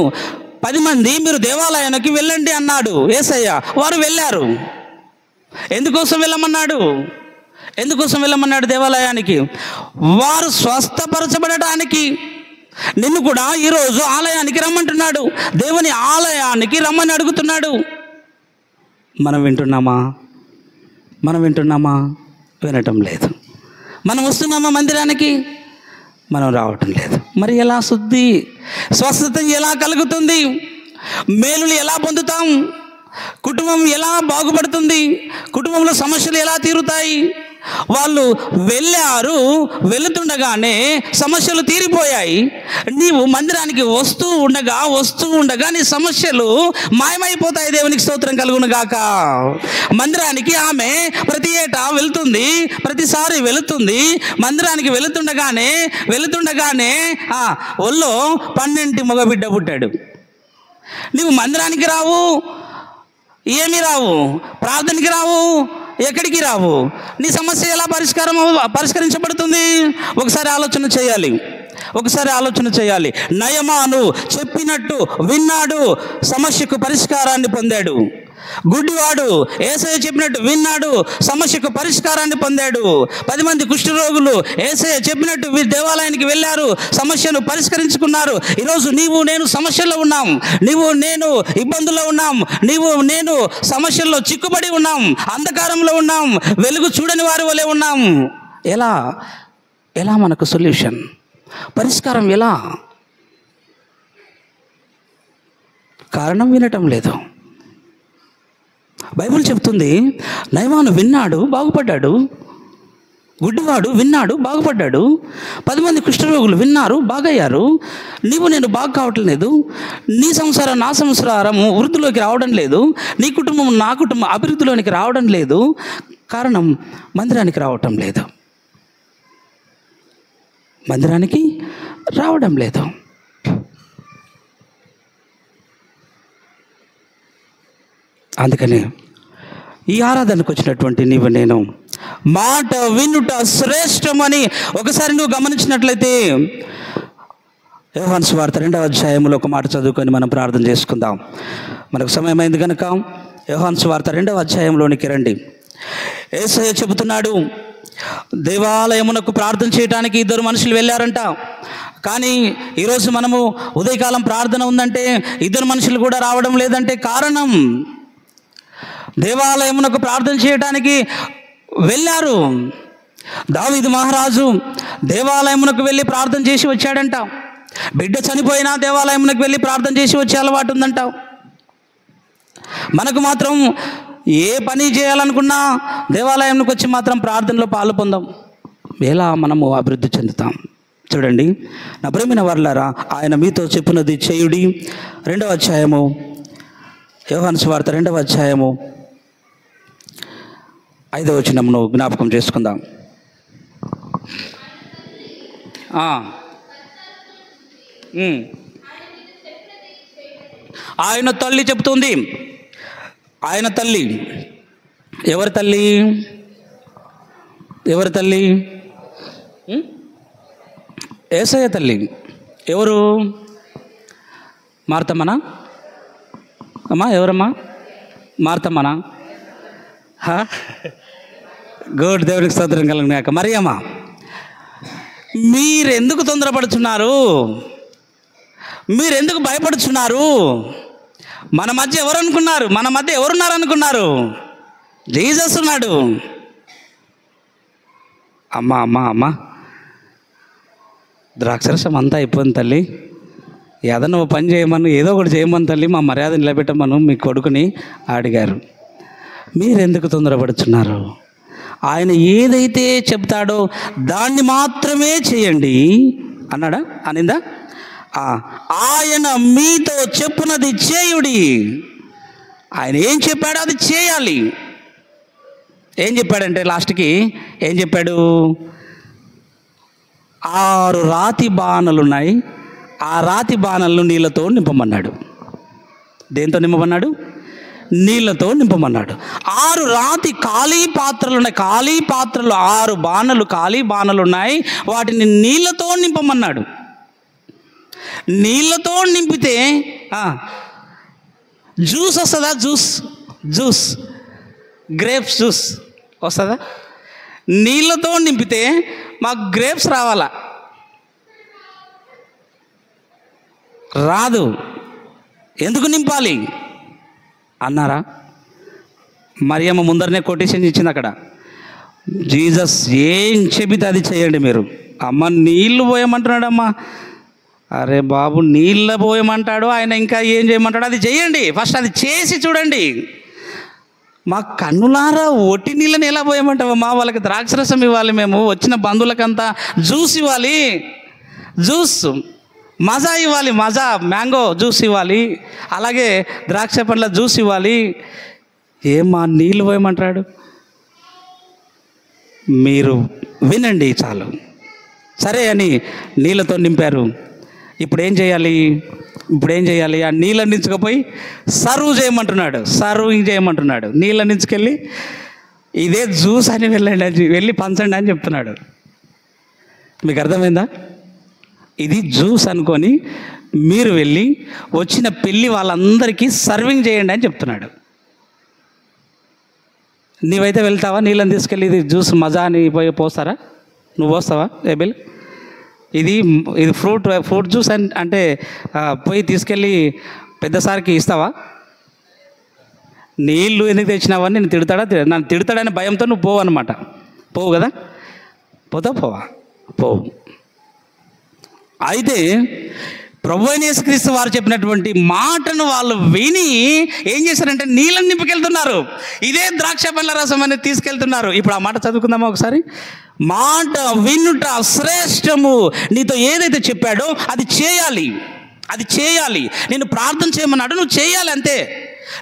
10 మంది మీరు దేవాలయానికి వెళ్ళండి అన్నాడు యేసయ్య. వారు వెళ్ళారు. ఎందుకోసం వెళ్ళమన్నాడు దేవాలయానికి? వారు స్వస్థపరచబడటానికి. నిన్ను కూడా ఈరోజు ఆలయానికి రమ్మంటున్నాడు. దేవుని ఆలయానికి రమ్మని అడుగుతున్నాడు. మనం వింటున్నామా? వినటం లేదు. మనం వస్తున్నామా మందిరానికి? మనం రావటం లేదు. మరి ఎలా స్వస్థత ఎలా కలుగుతుంది? మేలులు ఎలా పొందుతాం? కుటుంబం ఎలా బాగుపడుతుంది? కుటుంబంలో సమస్యలు ఎలా తీరుతాయి? వాళ్ళు వెళుతుండగానే సమస్యలు తీరిపోయాయి. నీవు మందిరానికి వస్తూ ఉండగా నీ సమస్యలు మాయమైపోతాయి. దేవునికి స్తోత్రం కలుగును గాక. మందిరానికి ఆమె ప్రతి ఏటా వెళ్తుంది, ప్రతిసారి వెళుతుంది. మందిరానికి వెళుతుండగానే ఒళ్ళో 12 మగబిడ్డ పుట్టాడు. నీవు మందిరానికి రావు, ఏమీ రావు, ప్రార్థనకి రావు, ఎక్కడికి రావు. నీ సమస్య ఎలా పరిష్కరించబడుతుంది? ఒకసారి ఆలోచన చేయాలి. నయమాను చెప్పినట్టు విన్నాడు, సమస్యకు పరిష్కారాన్ని పొందాడు. గుడ్డివాడు యేసయ్య చెప్పినట్టు విన్నాడు, సమస్యకు పరిష్కారాన్ని పొందాడు. 10 మంది కుష్ఠరోగులు యేసయ్య చెప్పినట్టు దేవాలయానికి వెళ్ళారు, సమస్యను పరిష్కరించుకున్నారు. ఈరోజు నీవు నేను సమస్యల్లో ఉన్నాం, నీవు నేను ఇబ్బందుల్లో ఉన్నాం, నీవు నేను సమస్యల్లో చిక్కుబడి ఉన్నాం, అంధకారంలో ఉన్నాం, వెలుగు చూడని వారి వలె ఉన్నాం. ఎలా మనకు సొల్యూషన్, పరిష్కారం ఎలా? కారణం వినటం లేదు. బైబిల్ చెప్తుంది, నయమాను విన్నాడు, బాగుపడ్డాడు. గుడ్డివాడు విన్నాడు, బాగుపడ్డాడు. 10 మంది కుష్ఠరోగులు విన్నారు, బాగయ్యారు. నీవు నేను బాగు కావటం లేదు. నీ సంసారం నా సంసారం వృద్ధిలోకి రావడం లేదు. నీ కుటుంబం నా కుటుంబం అభివృద్ధిలోనికి రావడం లేదు. కారణం మందిరానికి రావటం లేదు. అందుకని ఈ ఆరాధనకు వచ్చినటువంటి నీవు నేను మాట వినుట శ్రేష్టమని ఒకసారి నువ్వు గమనించినట్లయితే యోహాను సువార్త 2వ అధ్యాయంలో ఒక మాట చదువుకొని మనం ప్రార్థన చేసుకుందాం. మనకు సమయమైంది కనుక యోహాను సువార్త 2వ అధ్యాయంలోనికి రండి. యేసయ్య చెబుతున్నాడు, దేవాలయమునకు ప్రార్థన చేయడానికి 2 మనుషులు వెళ్ళారంట. కానీ ఈరోజు మనము ఉదయకాలం ప్రార్థన ఉందంటే 2 మనుషులు కూడా రావడం లేదంటే కారణం, దేవాలయమునకు ప్రార్థన చేయడానికి వెళ్ళారు. దావీదు మహారాజు దేవాలయమునకు వెళ్ళి ప్రార్థన చేసి వచ్చాడంట. బిడ్డ చనిపోయినా దేవాలయమునకు వెళ్ళి ప్రార్థన చేసి వచ్చే అలవాటు ఉందంట. మనకు మాత్రం ఏ పని చేయాలనుకున్నా దేవాలయంకి వచ్చి మాత్రం ప్రార్థనలో పాలు పొందాం. ఎలా మనము అభివృద్ధి చెందుతాం? చూడండి, నా ప్రియమైన వారలారా, ఆయన మీతో చెప్పినది చేయుడి. 2వ అధ్యాయము, యోహాను సువార్త 2వ అధ్యాయము 5వ వచనమును జ్ఞాపకం చేసుకుందాం. ఆయన తల్లి చెప్తుంది, ఆయన తల్లి ఎవరి తల్లి? ఎవరి తల్లి? యేసయ్య తల్లి. ఎవరు? మార్తమ్మనా? అమ్మా ఎవరమ్మా? మార్తమ్మనా? గుడ్, దేవునికి స్తోత్రం కలుగునాక. మరియమ్మ, మీరెందుకు తొందరపడుతున్నారు? మీరెందుకు భయపడుతున్నారు? మన మధ్య ఎవరు అనుకున్నారు? మన మధ్య ఎవరున్నారు అనుకున్నారు? జీసస్ ఉన్నాడు. అమ్మా అమ్మా అమ్మా, ద్రాక్షరసం అంతా అయిపోయింది తల్లి, ఏదన్నా ఓ పని చేయమను, ఏదో ఒకటి చేయమని తల్లి, మా మర్యాద నిలబెట్టమను మీ కొడుకుని అడిగారు. మీరెందుకు తొందరపడుతున్నారు? ఆయన ఏదైతే చెప్తాడో దాన్ని మాత్రమే చేయండి అన్నాడా? అనిందా? ఆయన మీతో చెప్పునది చేయుడి. ఆయన ఏం చెప్పాడో అది చేయాలి. ఏం చెప్పాడంటే లాస్ట్కి ఏం చెప్పాడు? 6 రాతి బాణలు ఉన్నాయి, ఆ రాతి బాణలను నీళ్ళతో నింపమన్నాడు. దేంతో నింపమన్నాడు? నీళ్ళతో నింపమన్నాడు. 6 రాతి ఖాళీ పాత్రలు ఉన్నాయి, ఖాళీ పాత్రలు 6 బాణలు, ఖాళీ బాణలు ఉన్నాయి, వాటిని నీళ్ళతో నింపమన్నాడు. నీళ్ళతో నింపితే జ్యూస్ వస్తుందా? జ్యూస్ గ్రేప్స్ జ్యూస్ వస్తుందా? నీళ్ళతో నింపితే మాకు గ్రేప్స్ రావాలా? రాదు. ఎందుకు నింపాలి అన్నారా? మరియమ్మ ముందరనే కొటేషన్ ఇచ్చింది అక్కడ. జీసస్ ఏం చెబితే అది చేయండి మీరు. అమ్మ నీళ్ళు పోయమంటున్నాడమ్మా. అరే బాబు, నీళ్ళ పోయమంటాడు ఆయన, ఇంకా ఏం చేయమంటాడు అది చేయండి. ఫస్ట్ అది చేసి చూడండి. మా కన్నులారా ఒట్టి నీళ్ళని ఎలా పోయమంటావమ్మా? వాళ్ళకి ద్రాక్షరసం ఇవ్వాలి, మేము వచ్చిన బంధువులకంతా జ్యూస్ ఇవ్వాలి, జ్యూస్ మజా ఇవ్వాలి, మజా మ్యాంగో జ్యూస్ ఇవ్వాలి, అలాగే ద్రాక్ష పండ్ల జ్యూస్ ఇవ్వాలి. ఏమా నీళ్ళు పోయమంటాడు? మీరు వినండి చాలు. సరే అని నీళ్ళతో నింపారు. ఇప్పుడు ఏం చేయాలి? ఆ నీళ్ళని నించుకపోయి సర్వింగ్ చేయమంటున్నాడు. నీళ్ళని నించుకెళ్ళి ఇదే జ్యూస్ అని వెళ్ళి పంచండి అని చెప్తున్నాడు. మీకు అర్థమైందా? ఇది జ్యూస్ అనుకొని మీరు వెళ్ళి వచ్చిన పెళ్ళి వాళ్ళందరికీ సర్వింగ్ చేయండి అని చెప్తున్నాడు. నీవైతే వెళ్తావా? నీళ్ళని తీసుకెళ్ళి ఇది జ్యూస్ మజా అని పోస్తారా? నువ్వు పోస్తావా ఏబిల్? ఇది ఫ్రూట్ జ్యూస్ అంటే పోయి తీసుకెళ్ళి పెద్దసారికి ఇస్తావా? నీళ్ళు ఎందుకు తెచ్చినావని నేను నన్ను తిడతాడనే భయంతో నువ్వు పోవు అనమాట. పోవు కదా? పోవా? పోవు. అయితే ప్రభువైన యేసుక్రీస్తు వారు చెప్పినటువంటి మాటను వాళ్ళు విని ఏం చేశారంటే నీళ్ళని నింపుకెళ్తున్నారు. ఇదే ద్రాక్ష పళ్ళ రసం అనేది తీసుకెళ్తున్నారు. ఇప్పుడు ఆ మాట చదువుకుందామా ఒకసారి? మాట వినుట శ్రేష్టము. నీతో ఏదైతే చెప్పాడో అది చేయాలి. నేను ప్రార్థన చేయమన్నాడు, నువ్వు చేయాలి అంతే.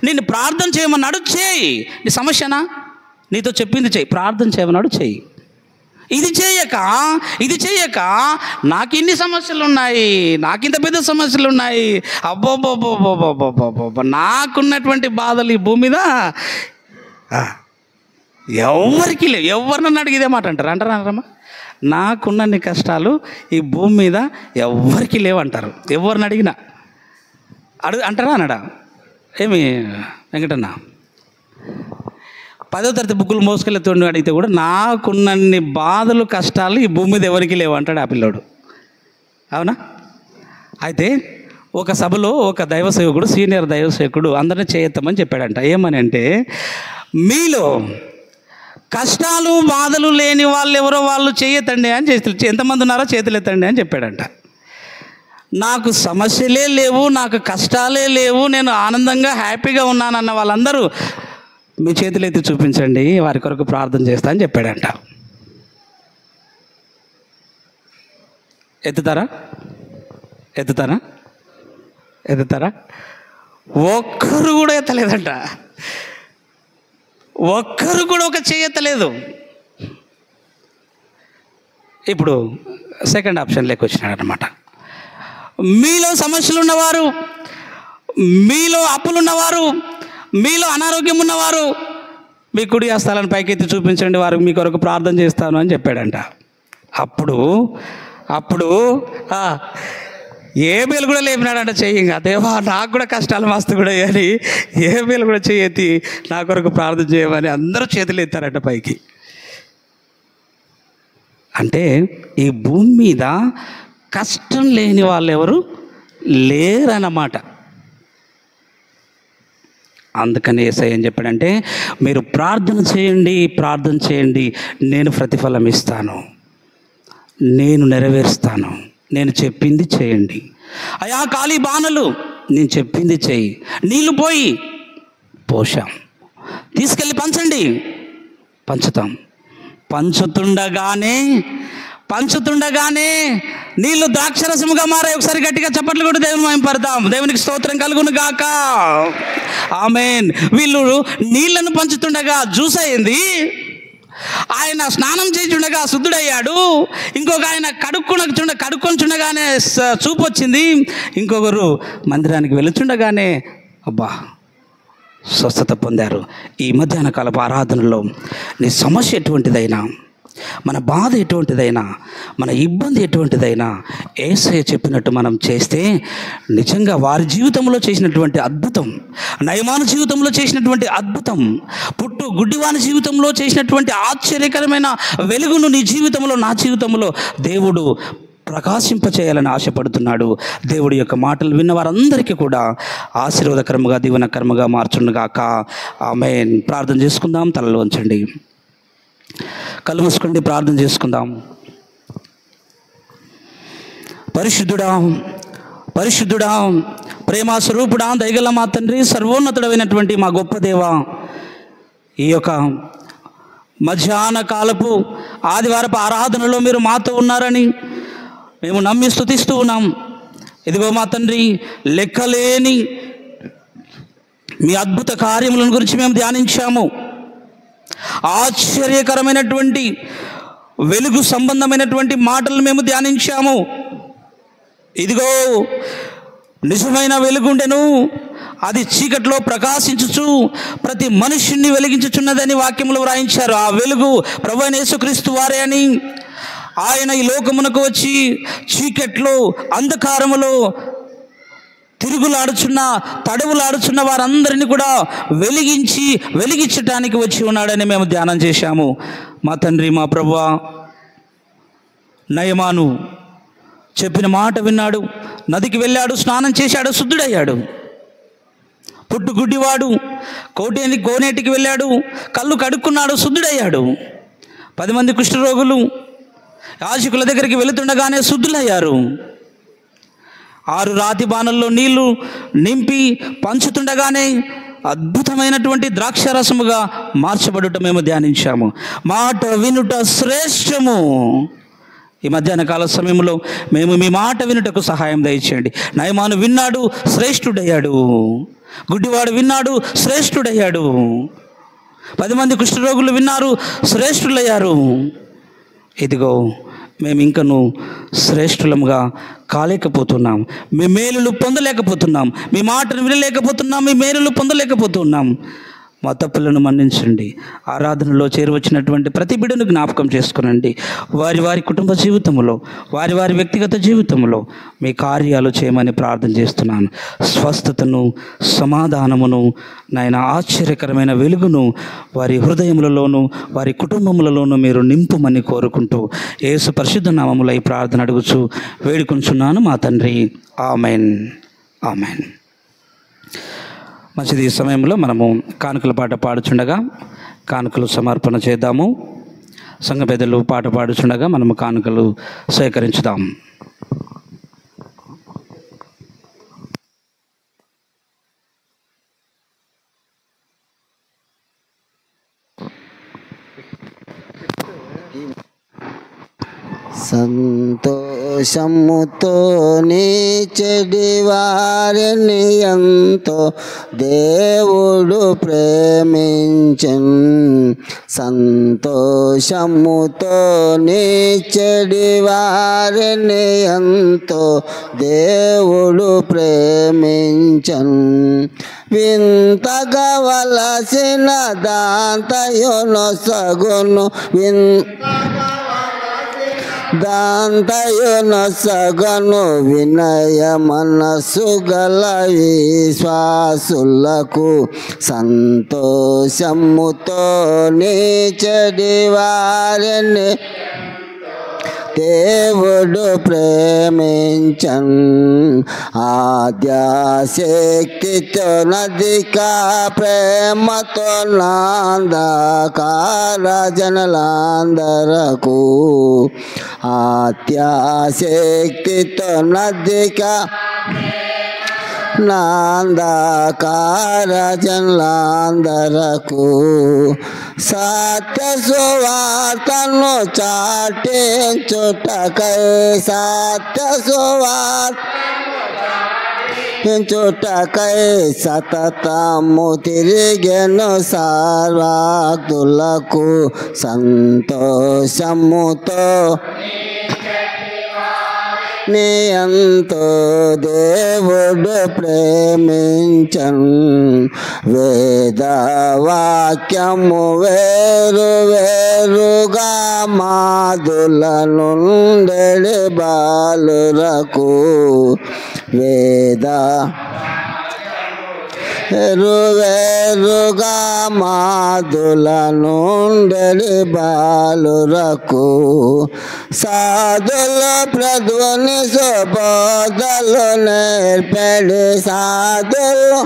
నేను ప్రార్థన చేయమన్నాడు, చేయి. నీ సమస్యనా? నీతో చెప్పింది చేయి. ప్రార్థన చేయమన్నాడు, చేయి. ఇది చేయక నాకు ఇన్ని సమస్యలు ఉన్నాయి, నాకు ఇంత పెద్ద సమస్యలు ఉన్నాయి, అబ్బోబ్బోబ్బోబ్బోబ్బోబ్బోబ్బో, నాకున్నటువంటి బాధలు ఈ భూమి మీద ఎవరికి లేవు. ఎవరినన్నా అడిగి ఇదే మాట అంటారమ్మా? నాకున్నన్ని కష్టాలు ఈ భూమి మీద ఎవరికి లేవు అంటారు. ఎవరిని అడిగినా అంటారా అనడా? ఏమి వెంకటన్న 10వ తరగతి బుక్కులు మోసుకెళ్ళి అడిగితే కూడా నాకున్నన్ని బాధలు కష్టాలు ఈ భూమి మీద ఎవరికి లేవు అంటాడు ఆ పిల్లోడు. అవునా? అయితే ఒక సభలో ఒక దైవసేవకుడు, సీనియర్ దైవసేవకుడు అందరినీ చేయెత్తమని చెప్పాడంట. ఏమని అంటే, మీలో కష్టాలు బాధలు లేని వాళ్ళు ఎవరో వాళ్ళు చేయెత్తండి అని ఎంతమంది ఉన్నారో చేతులు ఎత్తండి అని చెప్పాడంట. నాకు సమస్యలే లేవు, నాకు కష్టాలే లేవు, నేను ఆనందంగా హ్యాపీగా ఉన్నానన్న వాళ్ళందరూ మీ చేతులు ఎత్తి చూపించండి, వారి కొరకు ప్రార్థన చేస్తా అని చెప్పాడంట. ఎత్తుతారా? ఒక్కరు కూడా ఎత్తలేదంట. ఒక్కరు కూడా ఒక చేయి ఎత్తలేదు. ఇప్పుడు సెకండ్ ఆప్షన్ లెక్క వచ్చినాడు అనమాట. మీలో సమస్యలు ఉన్నవారు, మీలో అప్పులున్నవారు, మీలో అనారోగ్యం ఉన్నవారు, మీ కుడి హస్తాలను పైకెత్తి చూపించండి, వారికి మీ కొరకు ప్రార్థన చేస్తాను అని చెప్పాడంట. అప్పుడు ఏబేలు కూడా లేపినాడంట చెయ్యి. ఇంకా దేవా నాకు కూడా కష్టాలు మస్తు కూడా అని ఏబేలు కూడా చెయ్యి నా కొరకు ప్రార్థన చేయమని అందరూ చేతులు ఎత్తారంట పైకి. అంటే ఈ భూమి మీద కష్టం లేని వాళ్ళు ఎవరు లేరన్నమాట. అందుకని యేసయ్య ఏం చెప్పాడంటే, మీరు ప్రార్థన చేయండి, నేను ప్రతిఫలం ఇస్తాను, నేను నెరవేరుస్తాను, నేను చెప్పింది చేయండి. అయా ఖాళీ బాణలు, నేను చెప్పింది చేయి. నీళ్ళు పోయి పోషాం, తీసుకెళ్ళి పంచండి, పంచుతాం. పంచుతుండగానే నీళ్ళు ద్రాక్షరసముగా మారాయి. ఒకసారి గట్టిగా చప్పట్లు కూడా దేవుని మహిమపడతాం. దేవునికి స్తోత్రం కలుగును గాక. ఆమేన్. వీళ్ళు నీళ్లను పంచుతుండగా జ్యూస్ అయింది, ఆయన స్నానం చేస్తుండగా శుద్ధుడయ్యాడు, ఇంకొక ఆయన కడుక్కొని చుండగానే చూపు వచ్చింది, ఇంకొకరు మందిరానికి వెళుచుండగానే అబ్బా స్వస్థత పొందారు. ఈ మధ్యాహ్న కాలపు ఆరాధనలో నీ సమస్య ఎటువంటిదైనా, మన బాధ ఎటువంటిదైనా, మన ఇబ్బంది ఎటువంటిదైనా యేసయ్య చెప్పినట్టు మనం చేస్తే నిజంగా వారి జీవితంలో చేసినటువంటి అద్భుతం, నయమాను జీవితంలో చేసినటువంటి అద్భుతం, పుట్టు గుడ్డివాని జీవితంలో చేసినటువంటి ఆశ్చర్యకరమైన వెలుగును నీ జీవితంలో, నా జీవితంలో దేవుడు ప్రకాశింపచేయాలని ఆశపడుతున్నాడు. దేవుడి యొక్క మాటలు విన్న వారందరికీ కూడా ఆశీర్వాదకరముగా, దీవెనకరముగా మార్చునుగాక. ఆమేన్. ప్రార్థన చేసుకుందాం. తలలు వంచండి, కళ్ళు మూసుకోండి, ప్రార్థన చేసుకుందాం. పరిశుద్ధుడా, ప్రేమ స్వరూపుడా, దయగల మా తండ్రి, సర్వోన్నతుడమైనటువంటి మా గొప్ప దేవ, ఈ యొక్క మధ్యాహ్న కాలపు ఆదివారపు ఆరాధనలో మీరు మాతో ఉన్నారని మేము నమ్మి స్తుతిస్తూ ఉన్నాం. ఇదిగో మా తండ్రి, లెక్కలేని మీ అద్భుత కార్యములను గురించి మేము ధ్యానించాము. ఆశ్చర్యకరమైనటువంటి వెలుగు సంబంధమైనటువంటి మాటలు మేము ధ్యానించాము. ఇదిగో నిజమైన వెలుగుండెను, అది చీకట్లో ప్రకాశించుచు ప్రతి మనుష్యుణ్ణి వెలిగించుచున్నదని వాక్యములు వ్రాయించారు. ఆ వెలుగు ప్రభువైన యేసుక్రీస్తు వారే అని, ఆయన ఈ లోకమునకు వచ్చి చీకట్లో, అంధకారములో తడవులాడుచున్న వారందరినీ కూడా వెలిగించటానికి వచ్చి ఉన్నాడని మేము ధ్యానం చేశాము. మా తండ్రి, మా ప్రభువా, నయమాను చెప్పిన మాట విన్నాడు, నదికి వెళ్ళాడు, స్నానం చేశాడు, శుద్ధుడయ్యాడు. పుట్టుగుడ్డివాడు కోనేటికి వెళ్ళాడు, కళ్ళు కడుక్కున్నాడు, శుద్ధుడయ్యాడు. 10 మంది కుష్ఠరోగులు యాజకుల దగ్గరికి వెళుతుండగానే శుద్ధులయ్యారు. 6 రాతి బాణల్లో నీళ్లు నింపి పంచుతుండగానే అద్భుతమైనటువంటి ద్రాక్షరసముగా మార్చబడుట మేము ధ్యానించాము. మాట వినుట శ్రేష్టము. ఈ మధ్యాహ్న కాల సమయంలో మేము మీ మాట వినుటకు సహాయం దయచేయండి. నయమాను విన్నాడు, శ్రేష్ఠుడయ్యాడు. గుడ్డివాడు విన్నాడు, శ్రేష్ఠుడయ్యాడు. 10 మంది కుష్ఠరోగులు విన్నారు, శ్రేష్ఠులయ్యారు. ఇదిగో మేము ఇంకను శ్రేష్ఠులముగా కాలేకపోతున్నాం, మీ మేలులు పొందలేకపోతున్నాం, మీ మాటను వినలేకపోతున్నాం, మీ మేలులు పొందలేకపోతున్నాం. మా తప్పులను మన్నించండి. ఆరాధనలో చేరువచ్చినటువంటి ప్రతి బిడ్డను జ్ఞాపకం చేసుకునండి. వారి కుటుంబ జీవితంలో, వారి వ్యక్తిగత జీవితంలో మీ కార్యాలు చేయమని ప్రార్థన చేస్తున్నాను. స్వస్థతను, సమాధానమును, నాయన ఆశ్చర్యకరమైన వెలుగును వారి హృదయములలోనూ, వారి కుటుంబములలోనూ మీరు నింపుమని కోరుకుంటూ యేసు పరిశుద్ధ నామములో ఈ ప్రార్థన అడుగుచు వేడుకొంచున్నాను మా తండ్రి. ఆమెన్. ఆమెన్. మంచిది. ఈ సమయంలో మనము కానుకల పాట పాడుచుండగా కానుకలు సమర్పణ చేద్దాము. సంఘ పెద్దలు పాట పాడుచుండగా మనము కానుకలు సేకరించుదాం. సంతోషముతో సంతోషముతో నీ చెడి వారిని ఎంతో దేవుడు ప్రేమించెన్. సంతోషముతో నీ చెడి వారిని ఎంతో దేవుడు ప్రేమించెన్. వింతగా వలసిన దాంతయునొసగును దాంతయునొసగను వినయ మనసు గల విశ్వాసులకు. సంతోషముతో నీ చెడి వారిని దేవుడు ప్రేమించన్. ఆద్యాశక్తితో నదిక ప్రేమతో నాందకార జనలాందరకు. ఆద్యాశక్తితో నదిక నాందకార జనలాందరకు. సత్య సువార్తను చాటించుటకై సత్య సువార్తకై సతతము తిరిగెను సర్వభక్తులకు. సంతోషముతో నీ ఎంతో దేవుడు ప్రేమించన్. వేదవాక్యము వేరు వేరుగా మాదుల నుండెడి బాలురకు. వేరువేరుగా మాదుల నుండెడి బాలురకు. సాధుల ప్రభుని సుబోధలు నేర్పడి సాధులు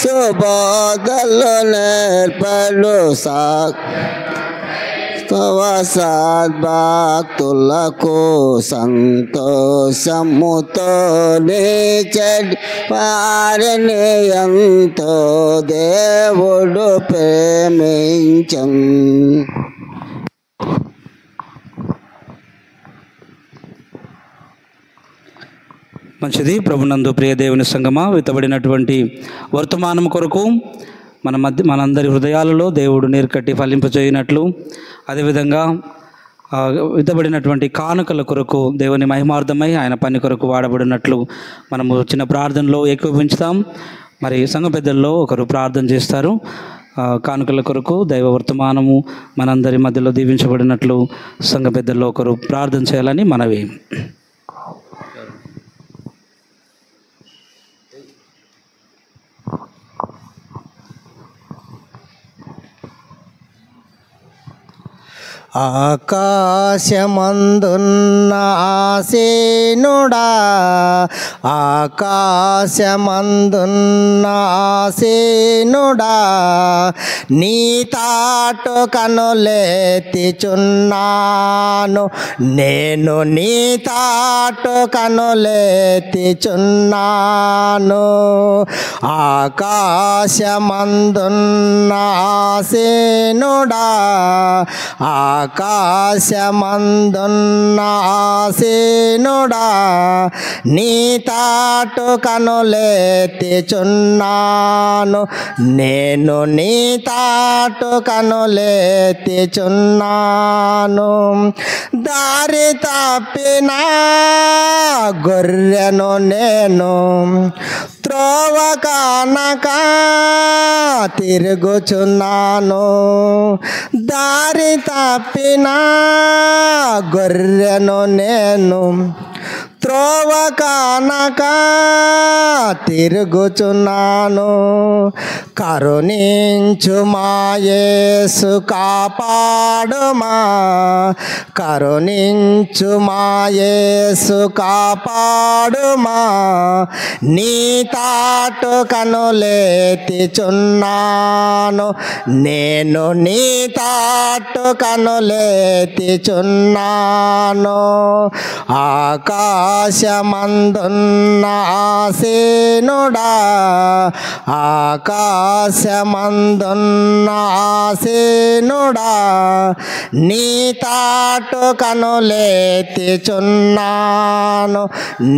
సుబోధలు నేర్పడు సద్భక్తులకు. సంతోషముతో నీ చెడి వారిని ఎంతో దేవుడు ప్రేమించన్. మంచిది. ప్రభునందు ప్రియ దేవుని సంగమా, విత్తబడినటువంటి వర్తమానం కొరకు మనందరి హృదయాలలో దేవుడు నీరుకట్టి ఫలింపజేయనట్లు, అదేవిధంగా విత్తబడినటువంటి కానుకల కొరకు దేవుని మహిమార్థమై ఆయన పని కొరకు వాడబడినట్లు మనము చిన్న ప్రార్థనలో ఏకీభవించుతాం. మరి సంఘ పెద్దల్లో ఒకరు ప్రార్థన చేస్తారు. కానుకల కొరకు దైవ వర్తమానము మనందరి మధ్యలో దీవించబడినట్లు సంఘ పెద్దల్లో ఒకరు ప్రార్థన చేయాలని మనవి. ఆకాశమందున్న ఆసీనుడా, ఆకాశమందున్న ఆసీనుడా, నీ తాటు కనులెత్తిచున్నాను, నేను నీ తాటు కనులెత్తిచున్నాను. ఆకాశమందున్న ఆసీనుడా, ఆకాశమందున్న ఆసీనుడా, నీ తాటు కనులెత్తిచున్నాను, నేను నీ తాటు కనులెత్తిచున్నాను. దారి తప్పిన గొర్రెను నేను త్రోవ కానక తిరుగుచున్నాను. దారి తప్పిన గొర్రెను నేను త్రోవ కానక తిరుగుచున్నాను. కరుణించు మా యేసు కాపాడుమా, కరుణించు మా యేసు కాపాడుమా. నీ తాటు కనులెత్తిచున్నాను, నేను నీ తాటు కనులెత్తిచున్నాను. ఆకాశమందున్న ఆకాశమందున్న ఆసీనుడా, ఆకాశమందున్న ఆసీనుడా, నీ తాటు కనులెత్తిచున్నాను,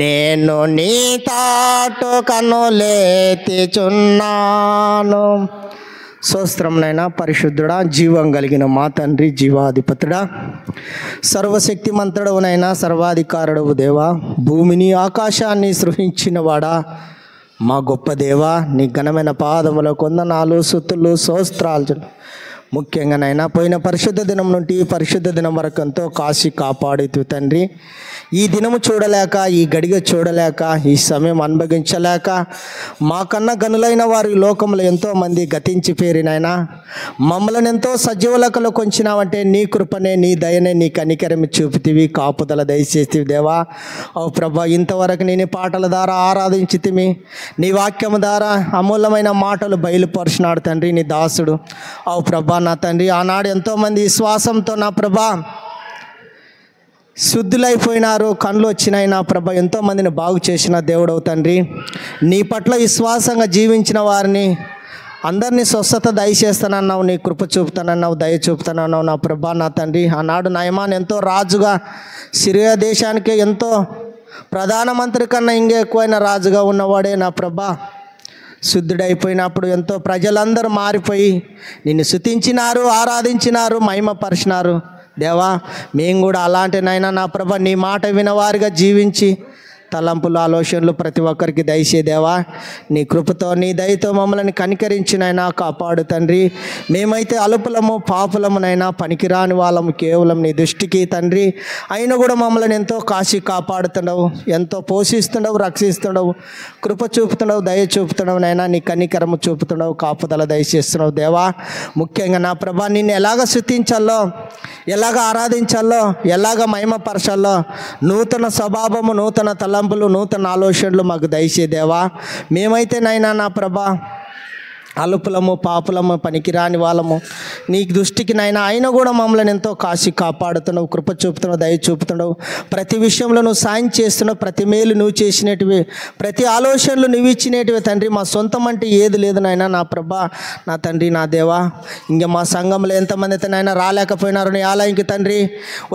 నేను నీ తాటు కనులెత్తిచున్నాను. స్తోత్రమునైనా పరిశుద్ధుడా, జీవం కలిగిన మా తండ్రి, జీవాధిపతుడా, సర్వశక్తిమంతుడవునైనా సర్వాధికారుడవు దేవా, భూమిని ఆకాశాన్ని సృష్టించిన వాడా, మా గొప్ప దేవా, నీ ఘనమైన పాదముల కొందనాలు స్తుతులు స్తోత్రాలు. ముఖ్యంగానైనా పోయిన పరిశుద్ధ దినం నుండి పరిశుద్ధ దినం వరకు ఎంతో కాశీ కాపాడుతూ తండ్రి, ఈ దినము చూడలేక, ఈ గడిగ చూడలేక, ఈ సమయం అనుభవించలేక మాకన్నా గనులైన వారు ఈ లోకంలో ఎంతోమంది గతించి పేరినైనా మమ్మల్ని ఎంతో సజీవులకలో కొంచినావంటే నీ కృపనే, నీ దయనే, నీ కనికరం చూపుతీవి, కాపుదల దయచేస్తీవి దేవా. ఓ ప్రభా, ఇంతవరకు నేను పాటల ద్వారా ఆరాధించితిమి, నీ వాక్యము ద్వారా అమూల్యమైన మాటలు బయలుపరిచినాడు తండ్రి నీ దాసుడు. ఓ ప్రభా నా తండ్రి, ఆనాడు ఎంతోమంది విశ్వాసంతో నా ప్రభా శుద్ధులైపోయినారు, కళ్ళు వచ్చినాయి నా ప్రభ, ఎంతోమందిని బాగు చేసిన దేవుడవు తండ్రి. నీ పట్ల విశ్వాసంగా జీవించిన వారిని అందరినీ స్వస్థత దయచేస్తానన్నావు, నీ కృప చూపుతానన్నావు, దయ చూపుతానన్నావు నా ప్రభా నా తండ్రి. ఆనాడు నయమాన్ ఎంతో రాజుగా, సిరియా దేశానికి ఎంతో ప్రధానమంత్రి కన్నా ఇంకా ఎక్కువైన రాజుగా ఉన్నవాడే నా ప్రభా. శుద్ధుడైపోయినప్పుడు ఎంతో ప్రజలందరూ మారిపోయి నిన్ను స్తుతించినారు, ఆరాధించినారు, మహిమపరిచినారు దేవా. మేము కూడా అలాంటినైనా నా ప్రభ నీ మాట వినవారిగా జీవించి తలంపులు, ఆలోచనలు ప్రతి ఒక్కరికి దయచే దేవా. నీ కృపతో, నీ దయతో మమ్మల్ని కనికరించినైనా కాపాడు తండ్రి. మేమైతే అలుపులము, పాపులమునైనా, పనికిరాని వాళ్ళము కేవలం నీ దృష్టికి తండ్రి. అయినా కూడా మమ్మల్ని ఎంతో కాశీ కాపాడుతున్నావు, ఎంతో పోషిస్తున్నావు, రక్షిస్తున్నావు, కృప చూపుతున్నావు, దయ చూపుతున్నావు నైనా, నీ కనికరము చూపుతున్నావు, కాపుదల దయచేస్తున్నావు దేవా. ముఖ్యంగా నా ప్రభా, నిన్ను ఎలాగ స్తుతించాలో, ఎలాగ ఆరాధించాలో, ఎలాగ మహిమపరచాలో నూతన స్వభావము, నూతన తలంపులు, నూతన ఆలోచనలు మాకు దయచే దేవా. మేమైతే నైనా నా ప్రభా అలుపులము, పాపులము, పనికిరాని వాళ్ళము నీ దృష్టికి నైనా అయినా కూడా మమ్మల్ని ఎంతో కాశీ కాపాడుతున్నావు, కృప చూపుతున్నావు, దయ చూపుతున్నావు. ప్రతి విషయంలో నువ్వు సాయం చేస్తున్నావు, ప్రతి మేలు నువ్వు చేసినటివి, ప్రతి ఆలోచనలు నువ్వు ఇచ్చినటివి తండ్రి. మా సొంతం అంటే ఏది లేదు నాయనా నా ప్రభా నా తండ్రి నా దేవా. ఇంకా మా సంఘంలో ఎంతమంది అయితే నాయన రాలేకపోయినారు నీ ఆలయంకి తండ్రి,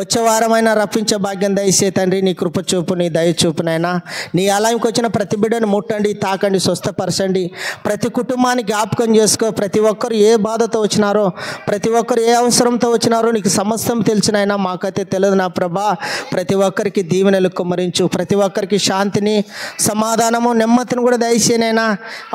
వచ్చే వారమైనా రప్పించే భాగ్యం దయచే తండ్రి. నీ కృప చూపు, నీ దయ చూపు నైనా. నీ ఆలయంకి వచ్చిన ప్రతి బిడ్డను ముట్టండి, తాకండి, స్వస్థపరచండి. ప్రతి కుటుంబానికి జ్ఞాపకం చేసుకో. ప్రతి ఒక్కరు ఏ బాధతో వచ్చినారో, ప్రతి ఒక్కరు ఏ అవసరంతో వచ్చినారో నీకు సమస్తం తెలిసినైనా మాకైతే తెలియదు నా ప్రభా. ప్రతి ఒక్కరికి దీవెనలు కుమ్మరించు, ప్రతి ఒక్కరికి శాంతిని, సమాధానము, నెమ్మదిని కూడా దయచేనైనా.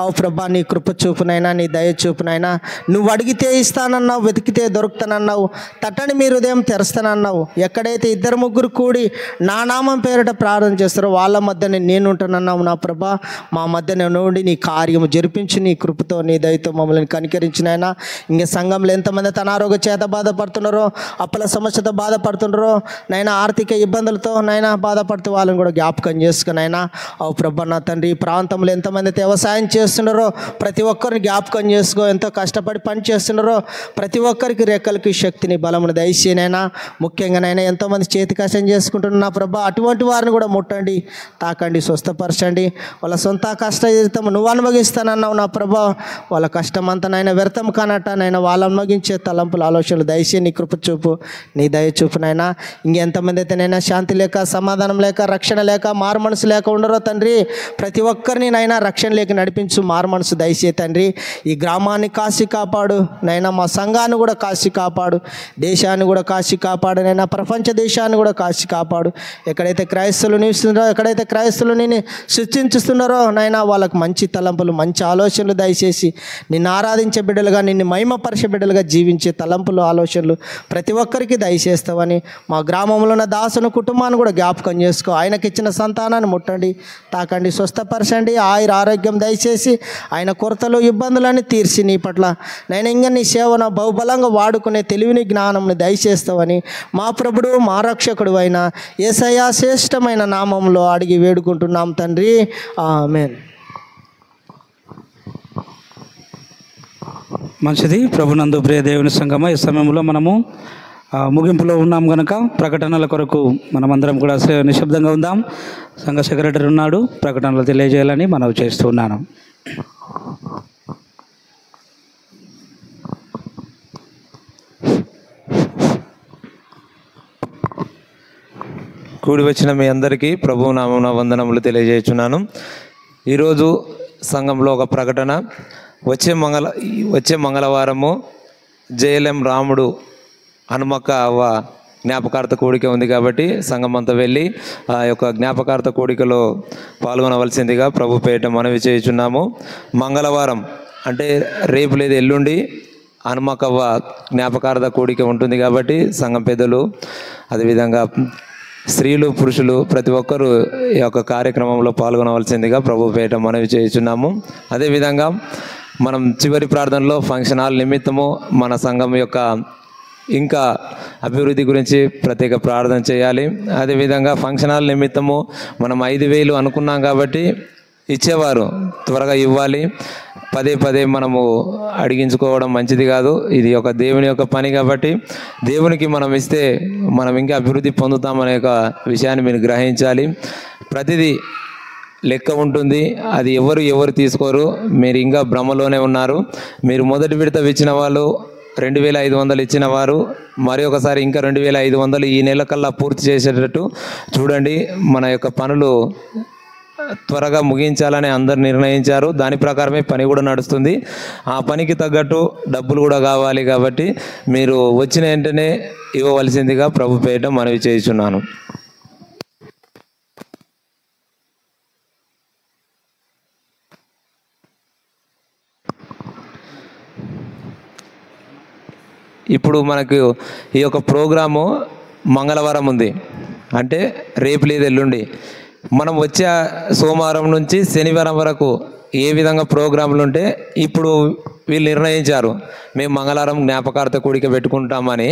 అవు ప్రభా, నీ కృప చూపునైనా, నీ దయ చూపునైనా. నువ్వు అడిగితే ఇస్తానన్నావు, వెతికితే దొరుకుతానన్నావు, తట్టని మీ హృదయం తెరుస్తానన్నావు. ఎక్కడైతే ఇద్దరు ముగ్గురు కూడి నా నామం పేరిట ప్రార్థన చేస్తారో వాళ్ళ మధ్యనే నేను ఉంటానన్నావు నా ప్రభా. మా మధ్యనే నుండి నీ కార్యము జరిపించి నీ కృపతో, నీ దయతో మమ్మల్ని కనికరించినైనా. ఇంకా సంఘంలో ఎంతమంది తన ఆరోగ్య చేత బాధపడుతున్నారో, అప్పుల సమస్యతో బాధపడుతున్నారో నైనా, ఆర్థిక ఇబ్బందులతో నైనా బాధపడుతూ వాళ్ళని కూడా జ్ఞాపకం చేసుకునైనా. అవు ప్రభా నా తండ్రి, ఈ ప్రాంతంలో ఎంతమంది అయితే వ్యవసాయం చేస్తున్నారో ప్రతి ఒక్కరిని జ్ఞాపకం చేసుకో. ఎంతో కష్టపడి పని చేస్తున్నారో ప్రతి ఒక్కరికి రెక్కలకి శక్తిని, బలమును దయచేనైనా. ముఖ్యంగానైనా ఎంతోమంది చేతి కష్టం చేసుకుంటున్నారు నా ప్రభా, అటువంటి వారిని కూడా ముట్టండి, తాకండి, స్వస్థపరచండి. వాళ్ళ సొంత కష్ట జీవితం నువ్వు అనుభవిస్తానన్నావు నా ప్రభా. వాళ్ళ కష్టం అంతా నైనా వ్యర్థం కానట్ట నైనా వాళ్ళు అనుభవించే తలంపులు, ఆలోచనలు దయచేసి నీ కృప చూపు, నీ దయ చూపునైనా. ఇంకెంతమంది అయితే నైనా శాంతి లేక, సమాధానం లేక, రక్షణ లేక, మారు మనసు లేక ఉండరో తండ్రి, ప్రతి ఒక్కరిని నైనా రక్షణ లేక నడిపించు, మారు మనసు దయచే తండ్రి. ఈ గ్రామాన్ని కాశీ కాపాడు నైనా, మా సంఘాన్ని కూడా కాశీ కాపాడు, దేశాన్ని కూడా కాశీ కాపాడు నైనా, ప్రపంచ దేశాన్ని కూడా కాశీ కాపాడు. ఎక్కడైతే క్రైస్తవులు నివసిస్తున్నారో, ఎక్కడైతే క్రైస్తవులు నేను సృష్టించుస్తున్నారో నైనా, వాళ్ళకు మంచి తలంపులు, మంచి ఆలోచనలు దయచేసి నిన్ను ఆరాధించే బిడ్డలుగా, నిన్ను మహిమపరిచే బిడ్డలుగా జీవించే తలంపులు, ఆలోచనలు ప్రతి ఒక్కరికి దయచేస్తావని. మా గ్రామంలో ఉన్న దాసును కుటుంబాన్ని కూడా జ్ఞాపకం చేసుకో. ఆయనకిచ్చిన సంతానాన్ని ముట్టండి, తాకండి, స్వస్థపరచండి. ఆరోగ్యం దయచేసి ఆయన కొరతలు, ఇబ్బందులన్నీ తీర్చి నీ పట్ల నేను ఇంకా నీ సేవను బహుబలంగా వాడుకునే తెలివిని, జ్ఞానంని దయచేస్తావని మా ప్రభుడు, మా రక్షకుడు అయిన యేసయ్య శ్రేష్టమైన నామంలో అడిగి వేడుకుంటున్నాం తండ్రి, ఆమేన్. మంచిది. ప్రభునందు ప్రియ దేవుని సంగమ, ఈ సమయంలో మనము ముగింపులో ఉన్నాం కనుక ప్రకటనల కొరకు మనమందరం కూడా నిశ్శబ్దంగా ఉందాం. సంఘ సెక్రటరీ ఉన్నాడు, ప్రకటనలు తెలియజేయాలని మనవి చేస్తున్నాను. కూడి వచ్చిన మీ అందరికీ ప్రభువు నామమున వందనములు తెలియజేస్తున్నాను. ఈరోజు సంఘంలో ఒక ప్రకటన. వచ్చే మంగళవారము జేఎల్ఎం రాముడు హనుమక్క అవ్వ జ్ఞాపకార్థ కూడిక ఉంది కాబట్టి సంఘం అంతా వెళ్ళి ఆ యొక్క జ్ఞాపకార్థ కూడికలో పాల్గొనవలసిందిగా ప్రభు పేరిట మనవి చేయుచున్నాము. మంగళవారం అంటే రేపు లేదు ఎల్లుండి హనుమక్కవ్వ జ్ఞాపకార్థ కూడిక ఉంటుంది కాబట్టి సంఘం పెద్దలు అదేవిధంగా స్త్రీలు పురుషులు ప్రతి ఒక్కరూ ఈ యొక్క కార్యక్రమంలో పాల్గొనవలసిందిగా ప్రభు పేరిట మనవి చేయుచున్నాము. అదేవిధంగా మనం చివరి ప్రార్థనలో ఫంక్షన్ హాల్ నిమిత్తము మన సంఘం యొక్క ఇంకా అభివృద్ధి గురించి ప్రత్యేక ప్రార్థన చేయాలి. అదేవిధంగా ఫంక్షన్ హాల్ నిమిత్తము మనం 5,000 అనుకున్నాం కాబట్టి ఇచ్చేవారు త్వరగా ఇవ్వాలి. పదే పదే మనము అడిగించుకోవడం మంచిది కాదు. ఇది ఒక దేవుని యొక్క పని కాబట్టి దేవునికి మనం ఇస్తే మనం ఇంకా అభివృద్ధి పొందుతామనే ఒక విషయాన్ని మీరు గ్రహించాలి. ప్రతిదీ లెక్క ఉంటుంది, అది ఎవరు తీసుకోరు. మీరు ఇంకా భ్రమలోనే ఉన్నారు. మీరు మొదటి విడత ఇచ్చిన వాళ్ళు 2,500 ఇచ్చిన వారు మరి ఒకసారి ఇంకా 2,500 ఈ నెల కల్లా పూర్తి చేసేటట్టు చూడండి. మన యొక్క పనులు త్వరగా ముగించాలని అందరు నిర్ణయించారు. దాని ప్రకారమే పని కూడా నడుస్తుంది. ఆ పనికి తగ్గట్టు డబ్బులు కూడా కావాలి కాబట్టి మీరు వచ్చిన వెంటనే ఇవ్వవలసిందిగా ప్రభు పేరిట మనవి చేయుచున్నాను. ఇప్పుడు మనకు ఈ యొక్క ప్రోగ్రాము మంగళవారం ఉంది అంటే రేపు లేదు ఎల్లుండి. మనం వచ్చే సోమవారం నుంచి శనివారం వరకు ఏ విధంగా ప్రోగ్రాంలు ఉంటే ఇప్పుడు వీళ్ళు నిర్ణయించారు మేము మంగళవారం జ్ఞాపకార్థ కూడిక పెట్టుకుంటామని.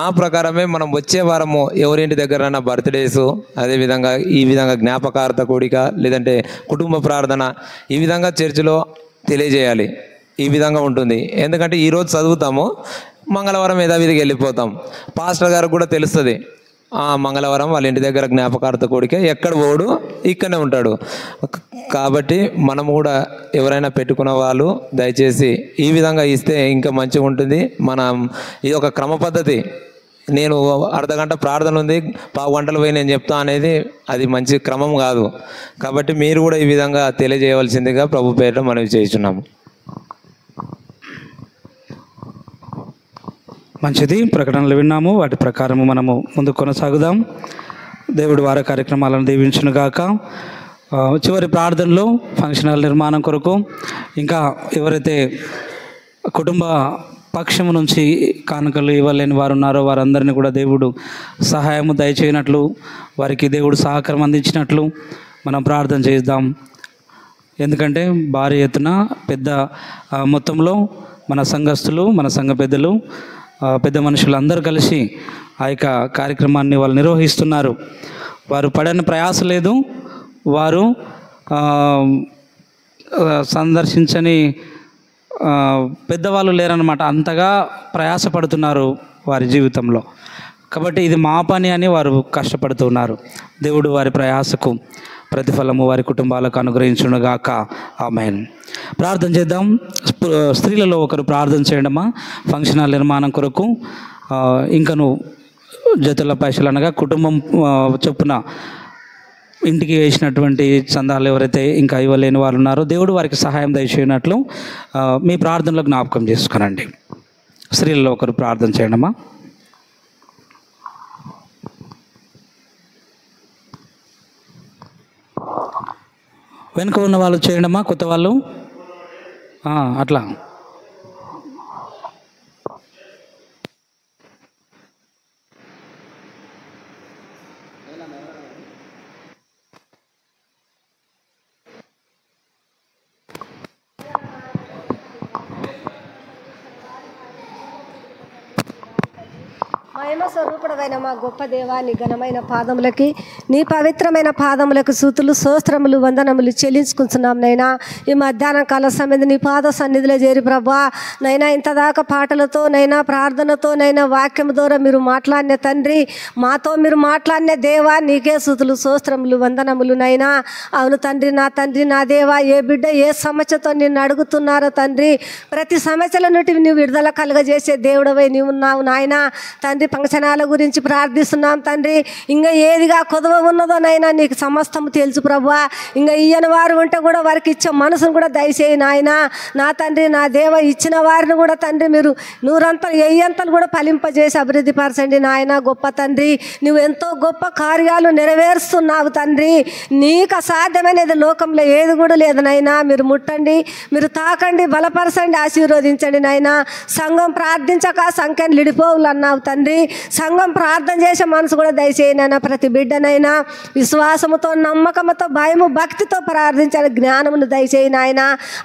ఆ ప్రకారమే మనం వచ్చే వారము ఎవరింటి దగ్గరైనా బర్త్డేస్ అదేవిధంగా ఈ విధంగా జ్ఞాపకార్థ కూడిక లేదంటే కుటుంబ ప్రార్థన ఈ విధంగా చర్చిలో తెలియజేయాలి. ఈ విధంగా ఉంటుంది. ఎందుకంటే ఈరోజు చదువుతాము, మంగళవారం యథావిధికి వెళ్ళిపోతాం. పాస్టర్ గారికి కూడా తెలుస్తుంది మంగళవారం వాళ్ళ ఇంటి దగ్గర జ్ఞాపకార్థ కూడిక, ఎక్కడ పోడు ఇక్కడనే ఉంటాడు. కాబట్టి మనం కూడా ఎవరైనా పెట్టుకున్న వాళ్ళు దయచేసి ఈ విధంగా ఇస్తే ఇంకా మంచిగా ఉంటుంది. మనం ఇది ఒక క్రమ పద్ధతి. నేను అర్ధగంట ప్రార్థన ఉంది, 15 గంటలు పోయి నేను చెప్తా అనేది అది మంచి క్రమం కాదు. కాబట్టి మీరు కూడా ఈ విధంగా తెలియజేయవలసిందిగా ప్రభు పేరిట మనవి చేస్తున్నాము. మంచిది, ప్రకటనలు విన్నాము, వాటి ప్రకారము మనము ముందుకు కొనసాగుదాం. దేవుడి వార కార్యక్రమాలను దీవించునుగాక. చివరి ప్రార్థనలో ఫంక్షన్ హాల్ నిర్మాణం కొరకు ఇంకా ఎవరైతే కుటుంబ పక్షము నుంచి కానుకలు ఇవ్వలేని వారు ఉన్నారో వారందరినీ కూడా దేవుడు సహాయము దయచేయనట్లు, వారికి దేవుడు సహకారం అందించినట్లు మనం ప్రార్థన చేద్దాం. ఎందుకంటే భారీ ఎత్తున పెద్ద మొత్తంలో మన సంఘస్థులు మన సంఘ పెద్దలు పెద్ద మనుషులు అందరూ కలిసి ఆ యొక్క కార్యక్రమాన్ని వాళ్ళు నిర్వహిస్తున్నారు. వారు పడని ప్రయాస లేదు, వారు సందర్శించని పెద్దవాళ్ళు లేరన్నమాట. అంతగా ప్రయాసపడుతున్నారు వారి జీవితంలో. కాబట్టి ఇది మా పని అని వారు కష్టపడుతున్నారు. దేవుడు వారి ప్రయాసకు ప్రతిఫలము వారి కుటుంబాలకు అనుగ్రహించునుగాక. ఆమేన్. ప్రార్థన చేద్దాం. స్త్రీలలో ఒకరు ప్రార్థన చేయడమా ఫంక్షన్ హాల్ నిర్మాణం కొరకు. ఇంకను జతుల పైసలు అనగా కుటుంబం చొప్పున ఇంటికి వేసినటువంటి చందాలు ఎవరైతే ఇంకా ఇవ్వలేని వారు ఉన్నారో దేవుడు వారికి సహాయం దయచేయనట్లు మీ ప్రార్థనలో జ్ఞాపకం చేసుకునండి. స్త్రీలలో ఒకరు ప్రార్థన చేయడమా. వెనుక ఉన్న వాళ్ళు చేయడమా, కొత్త వాళ్ళు అట్లా. మా మహిమ స్వరూపుడమైన మా గొప్ప దేవా, నీ ఘనమైన పాదములకి, నీ పవిత్రమైన పాదములకు స్తుతులు స్తోత్రములు వందనములు చెల్లించుకుంటున్నాం నైనా. ఈ మధ్యాహ్నం కాల సమేత నీ పాద సన్నిధిలో చేరి ప్రభా నైనా ఇంతదాకా పాటలతో నైనా ప్రార్థనతో నైనా వాక్యం ద్వారా మీరు మాట్లాడిన తండ్రి, మాతో మీరు మాట్లాడిన దేవా నీకే స్తుతులు స్తోత్రములు వందనములు నైనా. అవును తండ్రి, నా దేవా, ఏ బిడ్డ ఏ సమస్యతో నిన్ను అడుగుతున్నారో తండ్రి, ప్రతి సమస్యల నుండి నువ్వు విడుదల కలుగజేసే దేవుడవై నీవు ఉన్నావు నాయనా. తండ్రి ఫంక్షనాల గురించి ప్రార్థిస్తున్నాం తండ్రి. ఇంకా ఏదిగా కొదవ ఉన్నదోనైనా నీకు సమస్తము తెలుసు ప్రభువా. ఇంకా ఇయ్యని వారు ఉంటే కూడా వారికి ఇచ్చే మనసును కూడా దయచేయి నాయన. నా తండ్రి నా దేవ, ఇచ్చిన వారిని కూడా తండ్రి మీరు నూరంతలు ఎయ్యంతలు కూడా ఫలింపజేసి అభివృద్ధి పరచండి నాయన. గొప్ప తండ్రి, నువ్వు ఎంతో గొప్ప కార్యాలు నెరవేరుస్తున్నావు తండ్రి. నీకు అసాధ్యమైనది లోకంలో ఏది కూడా లేదు నాయన. మీరు ముట్టండి, మీరు తాకండి, బలపరచండి, ఆశీర్వదించండి నాయన. సంఘం ప్రార్థించక సంఖ్యను లిడిపోవులు అన్నావు తండ్రి. సంఘం ప్రార్థన చేసే మనసు కూడా దయచేయనైనా. ప్రతి బిడ్డనైనా విశ్వాసముతో నమ్మకంతో భయము భక్తితో ప్రార్థించాలి, జ్ఞానమును దయచేయి నాయన.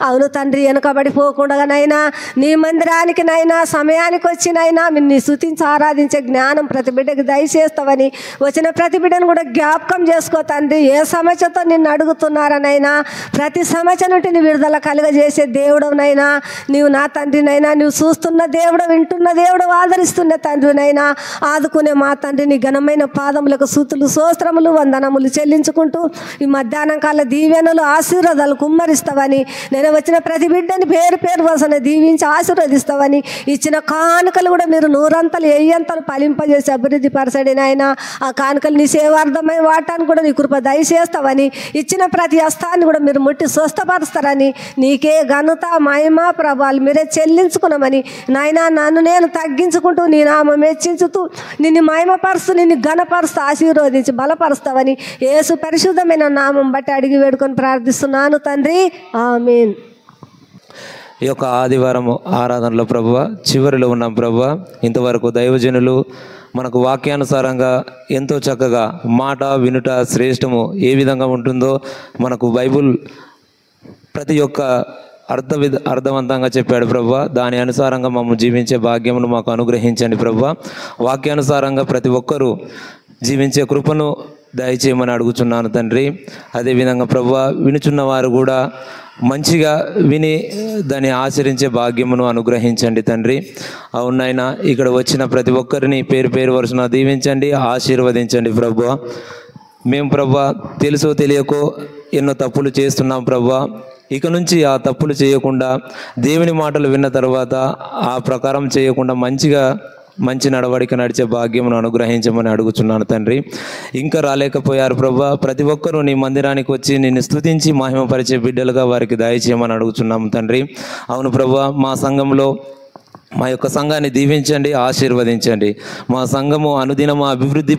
అవును తండ్రి, వెనుకబడిపోకుండానైనా నీ మందిరానికి నైనా సమయానికి వచ్చినైనా నీ స్తుతించి ఆరాధించే జ్ఞానం ప్రతి బిడ్డకి దయచేస్తావని వచ్చిన ప్రతి బిడ్డను కూడా జ్ఞాపకం చేసుకో తండ్రి. ఏ సమస్యతో నిన్ను అడుగుతున్నారనైనా ప్రతి సమస్య నుండి నీ విడుదల కలుగజేసే దేవుడవునైనా నీవు నా తండ్రినైనా. నువ్వు చూస్తున్న దేవుడు, వింటున్న దేవుడు, ఆదరిస్తున్న తండ్రినైనా. ఆదుకునే మా తండ్రి నీ ఘనమైన పాదములకు స్తుతులు స్తోత్రములు వందనములు చెల్లించుకుంటూ ఈ మధ్యాహ్నం కాల దీవెనలు ఆశీర్వాదాలు కుమ్మరిస్తావని, నేను వచ్చిన ప్రతి బిడ్డని పేరు పేరు వసన దీవించి ఆశీర్వదిస్తావని, ఇచ్చిన కానుకలు కూడా మీరు నూరంతలు ఎయ్యంతలు ఫలింపజేసి అభివృద్ధి పరచండి నాయన. ఆ కానుకలు నీ సేవార్థమై వాటాన్ని కూడా నీ కృప దయచేస్తావని, ఇచ్చిన ప్రతి హస్తాన్ని కూడా మీరు ముట్టి స్వస్థపరుస్తారని, నీకే ఘనత మహిమ ప్రభావాలు మీరే చెల్లించుకున్నామని నాయన. నన్ను నేను తగ్గించుకుంటూ నీ నామం మెచ్చించుతూ నిన్ను మహిమపరుస్తూ నిన్ను ఘనపరుస్తూ ఆశీర్వదించి బలపరుస్తావని యేసు పరిశుద్ధమైన నామం బట్టి అడిగి వేడుకొని ప్రార్థిస్తున్నాను తండ్రి, ఆమేన్. ఈ యొక్క ఆదివారం ఆరాధనలో ప్రభువ చివరిలో ఉన్నాం ప్రభువ. ఇంతవరకు దైవజనులు మనకు వాక్యానుసారంగా ఎంతో చక్కగా మాట వినుట శ్రేష్టము ఏ విధంగా ఉంటుందో మనకు బైబుల్ ప్రతి ఒక్క అర్థవంతంగా చెప్పాడు ప్రభువా. దాని అనుసారంగా మమ్మల్ని జీవించే భాగ్యమును మాకు అనుగ్రహించండి ప్రభువా. వాక్యానుసారంగా ప్రతి ఒక్కరూ జీవించే కృపను దయచేయమని అడుగుచున్నాను తండ్రి. అదేవిధంగా ప్రభువా, వినుచున్న వారు కూడా మంచిగా విని దాన్ని ఆచరించే భాగ్యమును అనుగ్రహించండి తండ్రి. అవునైనా ఇక్కడ వచ్చిన ప్రతి ఒక్కరిని పేరు పేరు వరుసన దీవించండి, ఆశీర్వదించండి ప్రభువా. మేము ప్రభువా తెలుసో తెలియకో ఎన్నో తప్పులు చేస్తున్నాం ప్రభువా. ఇక నుంచి ఆ తప్పులు చేయకుండా దేవుని మాటలు విన్న తర్వాత ఆ ప్రకారం చేయకుండా మంచి నడవడిక నడిచే భాగ్యమును అనుగ్రహించమని అడుగుచున్నాను తండ్రి. ఇంకా రాలేకపోయారు ప్రభువా, ప్రతి ఒక్కరూ నీ మందిరానికి వచ్చి నిన్ను స్తుతించి మహిమపరిచే బిడ్డలుగా వారికి దయచేయమని అడుగుచున్నాము తండ్రి. అవును ప్రభువా, మా సంఘంలో మా యొక్క సంఘాన్ని దీవించండి, ఆశీర్వదించండి. మా సంఘము అనుదినము అభివృద్ధి